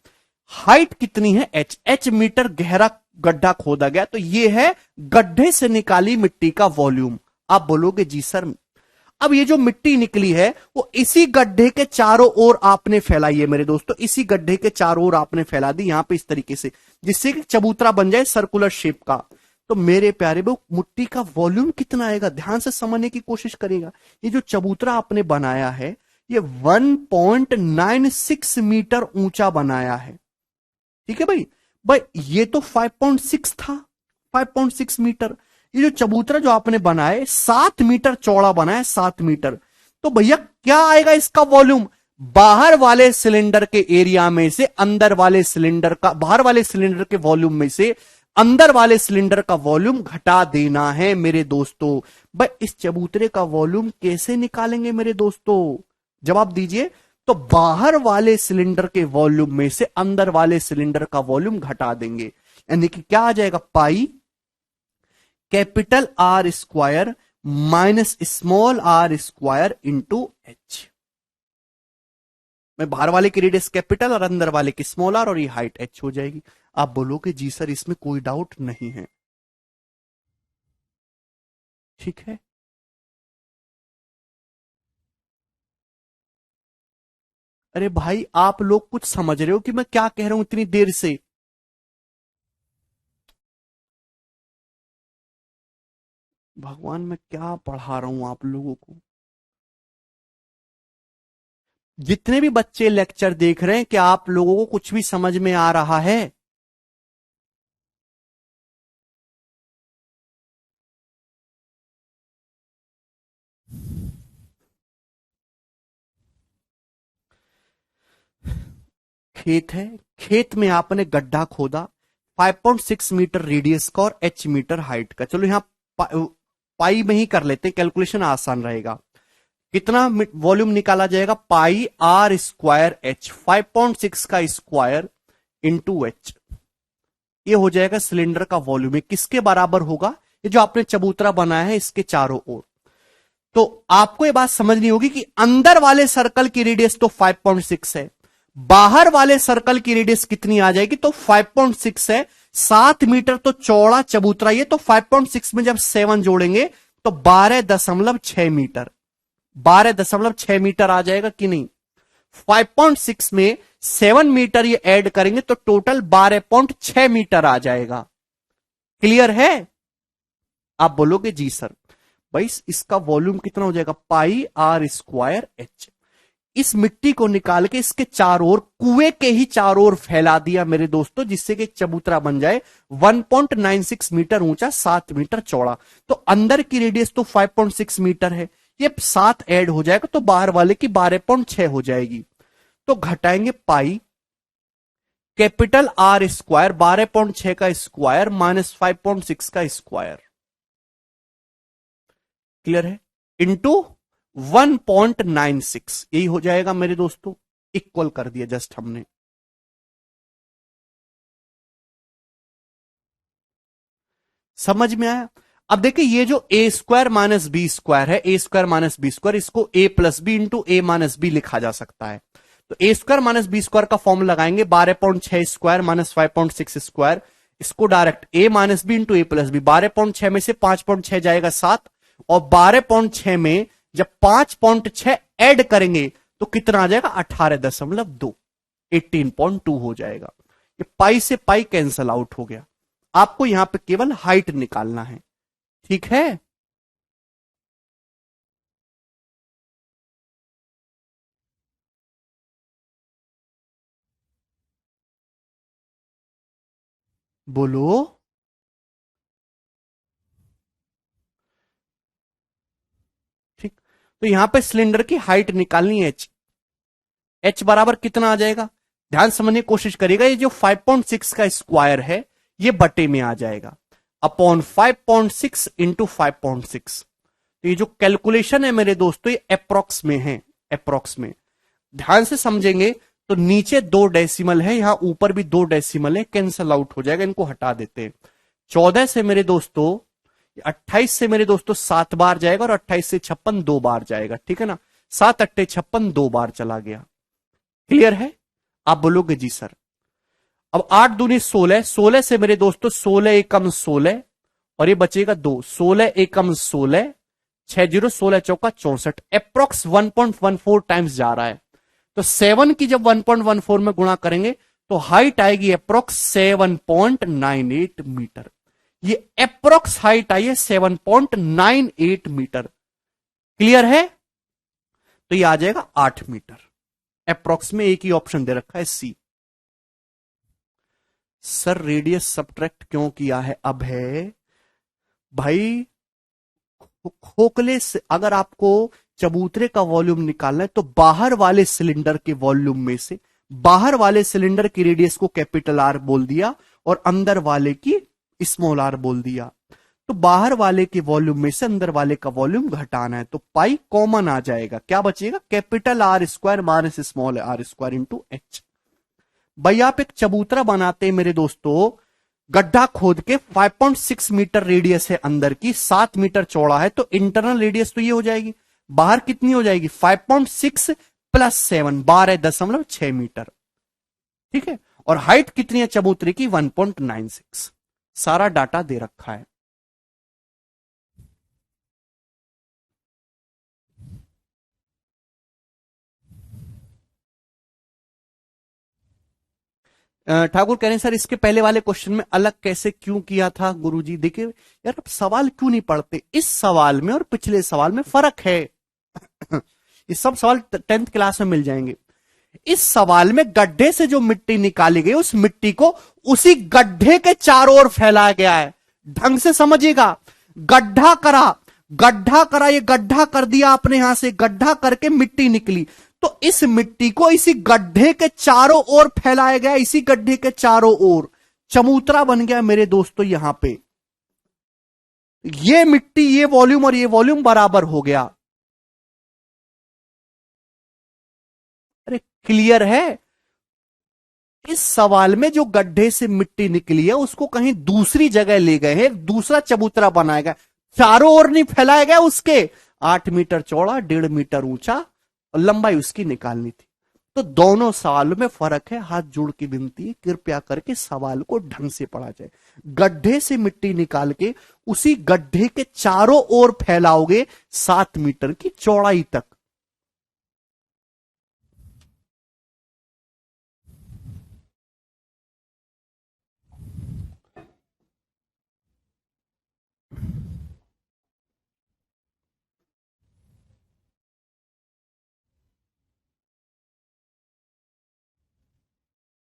हाइट कितनी है? एच। एच मीटर गहरा गड्ढा खोदा गया, तो ये है गड्ढे से निकाली मिट्टी का वॉल्यूम। आप बोलोगे जी सर, अब ये जो मिट्टी निकली है वो इसी गड्ढे के चारों ओर आपने फैलाई है मेरे दोस्तों। इसी गड्ढे के चारों ओर आपने फैला दी यहां पे इस तरीके से, जिससे कि चबूतरा बन जाए सर्कुलर शेप का। तो मेरे प्यारे वो मिट्टी का वॉल्यूम कितना आएगा? ध्यान से समझने की कोशिश करेगा। ये जो चबूतरा आपने बनाया है, ये 1.96 मीटर ऊंचा बनाया है। ठीक है भाई। भाई ये तो 5.6 था, 5.6 मीटर। ये जो चबूतरा जो आपने बनाया 7 मीटर चौड़ा बनाया, 7 मीटर। तो भैया क्या आएगा इसका वॉल्यूम? बाहर वाले सिलेंडर के एरिया में से अंदर वाले सिलेंडर का, बाहर वाले सिलेंडर के वॉल्यूम में से अंदर वाले सिलेंडर का वॉल्यूम घटा देना है मेरे दोस्तों। भाई इस चबूतरे का वॉल्यूम कैसे निकालेंगे मेरे दोस्तों? जवाब दीजिए। तो बाहर वाले सिलेंडर के वॉल्यूम में से अंदर वाले सिलेंडर का वॉल्यूम घटा देंगे, यानी कि क्या आ जाएगा? Pi capital r square minus small r square into h. मैं बाहर वाले की रेडियस कैपिटल और अंदर वाले की स्मॉल आर, और ये हाइट एच हो जाएगी। आप बोलोगे जी सर इसमें कोई डाउट नहीं है, ठीक है। अरे भाई आप लोग कुछ समझ रहे हो कि मैं क्या कह रहा हूं इतनी देर से? भगवान मैं क्या पढ़ा रहा हूं आप लोगों को? जितने भी बच्चे लेक्चर देख रहे हैं, क्या आप लोगों को कुछ भी समझ में आ रहा है? खेत है, खेत में आपने गड्ढा खोदा 5.6 मीटर रेडियस का और एच मीटर हाइट का। चलो यहां पाई में ही कर लेते हैं, कैलकुलेशन आसान रहेगा। कितना वॉल्यूम निकाला जाएगा? पाई आर स्क्वायर एच, 5.6 का स्क्वायर इंटू एच। ये हो जाएगा सिलेंडर का वॉल्यूम। ये किसके बराबर होगा? ये जो आपने चबूतरा बनाया है इसके चारों ओर। तो आपको ये बात समझनी होगी कि अंदर वाले सर्कल की रेडियस तो 5.6 है, बाहर वाले सर्कल की रेडियस कितनी आ जाएगी? तो 5.6 है। 7 मीटर तो चौड़ा चबूतरा ये, तो 5.6 में जब 7 जोड़ेंगे तो 12.6 मीटर, 12.6 मीटर आ जाएगा कि नहीं? 5.6 में 7 मीटर ये ऐड करेंगे तो टोटल 12.6 मीटर आ जाएगा। क्लियर है? आप बोलोगे जी सर। भाई इसका वॉल्यूम कितना हो जाएगा? Pi r square H. इस मिट्टी को निकाल के इसके चारों ओर, कुएं के ही चारों ओर फैला दिया मेरे दोस्तों, जिससे कि एक चबूतरा बन जाए 1.96 मीटर ऊंचा, 7 मीटर चौड़ा। तो अंदर की रेडियस तो 5.6 मीटर है, ये 7 ऐड हो जाएगा तो बाहर वाले की 12.6 हो जाएगी। तो घटाएंगे पाई कैपिटल आर स्क्वायर 12.6 का स्क्वायर माइनस 5.6 का स्क्वायर, क्लियर है, इंटू 1.96। यही हो जाएगा मेरे दोस्तों। इक्वल कर दिया जस्ट हमने। समझ में आया? अब देखिए ये जो ए स्क्वायर माइनस बी स्क्वायर है, ए स्क्वायर माइनस बी स्क्वायर, इसको ए प्लस बी इंटू ए माइनस बी लिखा जा सकता है। तो ए स्क्वायर माइनस बी स्क्वायर का फॉर्म लगाएंगे 12.6 स्क्वायर माइनस 5.6 स्क्वायर। इसको डायरेक्ट ए माइनस बी इंटू ए प्लस बी, 12.6 में से 5.6 जाएगा 7, और 12.6 में जब 5.6 ऐड करेंगे तो कितना आ जाएगा? 18.2, 18.2 हो जाएगा। ये पाई से पाई कैंसल आउट हो गया। आपको यहां पे केवल हाइट निकालना है, ठीक है। बोलो। ठीक, तो यहां पे सिलेंडर की हाइट निकालनी है एच। एच बराबर कितना आ जाएगा, ध्यान समझने की कोशिश करिएगा। ये जो 5.6 का स्क्वायर है ये बटे में आ जाएगा, अपॉन 5.6 इंटू 5.6। तो ये जो कैलकुलेशन है मेरे दोस्तों ये अप्रोक्स में है, अप्रोक्स में। ध्यान से समझेंगे तो नीचे 2 डेसिमल है, यहां ऊपर भी 2 डेसिमल है, कैंसल आउट हो जाएगा, इनको हटा देते हैं। 14 से मेरे दोस्तों 28 से मेरे दोस्तों 7 बार जाएगा और 28 से 56 2 बार जाएगा, ठीक है ना। 7 अट्टे 56 2 बार चला गया। क्लियर है, आप बोलोगे जी सर। अब 8 दूनी 16, 16 से मेरे दोस्तों 16 एकम 16 और ये बचेगा 2, 16 एकम 16, 6 जीरो 16 चौका 64, अप्रोक्स 1.14 टाइम्स जा रहा है। तो 7 की जब 1.14 में गुणा करेंगे तो हाइट आएगी अप्रोक्स 7.98 मीटर। ये अप्रोक्स हाइट आई है 7.98 मीटर। क्लियर है, तो ये आ जाएगा 8 मीटर। अप्रोक्स में एक ही ऑप्शन दे रखा है सी। सर रेडियस सब्ट्रैक्ट क्यों किया है, अब है भाई खोखले से अगर आपको चबूतरे का वॉल्यूम निकालना है तो बाहर वाले सिलेंडर के वॉल्यूम में से बाहर वाले सिलेंडर की रेडियस को कैपिटल आर बोल दिया और अंदर वाले की स्मॉल आर बोल दिया। तो बाहर वाले के वॉल्यूम में से अंदर वाले का वॉल्यूम घटाना है तो पाई कॉमन आ जाएगा, क्या बचेगा, capital r square minus small r square into h. भाई आप एक चबूतरा बनाते हैं मेरे दोस्तों, गड्ढा खोद के 5.6 मीटर रेडियस है अंदर की, 7 मीटर चौड़ा है, तो इंटरनल रेडियस तो ये हो जाएगी, बाहर कितनी हो जाएगी 5.6 प्लस 7 12.6 मीटर, ठीक है। और हाइट कितनी है चबूतरे की 1.96। सारा डाटा दे रखा है। ठाकुर कह रहे हैं सर इसके पहले वाले क्वेश्चन में अलग कैसे क्यों किया था गुरुजी। देखिए यार आप सवाल क्यों नहीं पढ़ते, इस सवाल में और पिछले सवाल में फर्क है। ये सब सवाल 10th क्लास में मिल जाएंगे। इस सवाल में गड्ढे से जो मिट्टी निकाली गई उस मिट्टी को उसी गड्ढे के चारों ओर फैलाया गया है। ढंग से समझिएगा, गड्ढा करा, गड्ढा करा, ये गड्ढा कर दिया आपने, यहां से गड्ढा करके मिट्टी निकली, तो इस मिट्टी को इसी गड्ढे के चारों ओर फैलाया गया, इसी गड्ढे के चारों ओर चबूतरा बन गया मेरे दोस्तों। यहां पे ये मिट्टी, ये वॉल्यूम और ये वॉल्यूम बराबर हो गया। अरे क्लियर है, इस सवाल में जो गड्ढे से मिट्टी निकली है उसको कहीं दूसरी जगह ले गए हैं, दूसरा चबूतरा बनाया गया, चारों ओर नहीं फैलाया गया उसके। 8 मीटर चौड़ा, 1.5 मीटर ऊंचा और लंबाई उसकी निकालनी थी। तो दोनों सवालों में फर्क है। हाथ जोड़ की विनती है कृपया करके सवाल को ढंग से पढ़ा जाए। गड्ढे से मिट्टी निकाल के उसी गड्ढे के चारों ओर फैलाओगे 7 मीटर की चौड़ाई तक।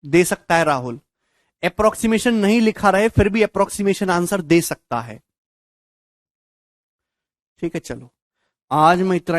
दे सकता है राहुल, अप्रोक्सीमेशन नहीं लिखा रहे फिर भी अप्रोक्सीमेशन आंसर दे सकता है। ठीक है चलो, आज मैं इतना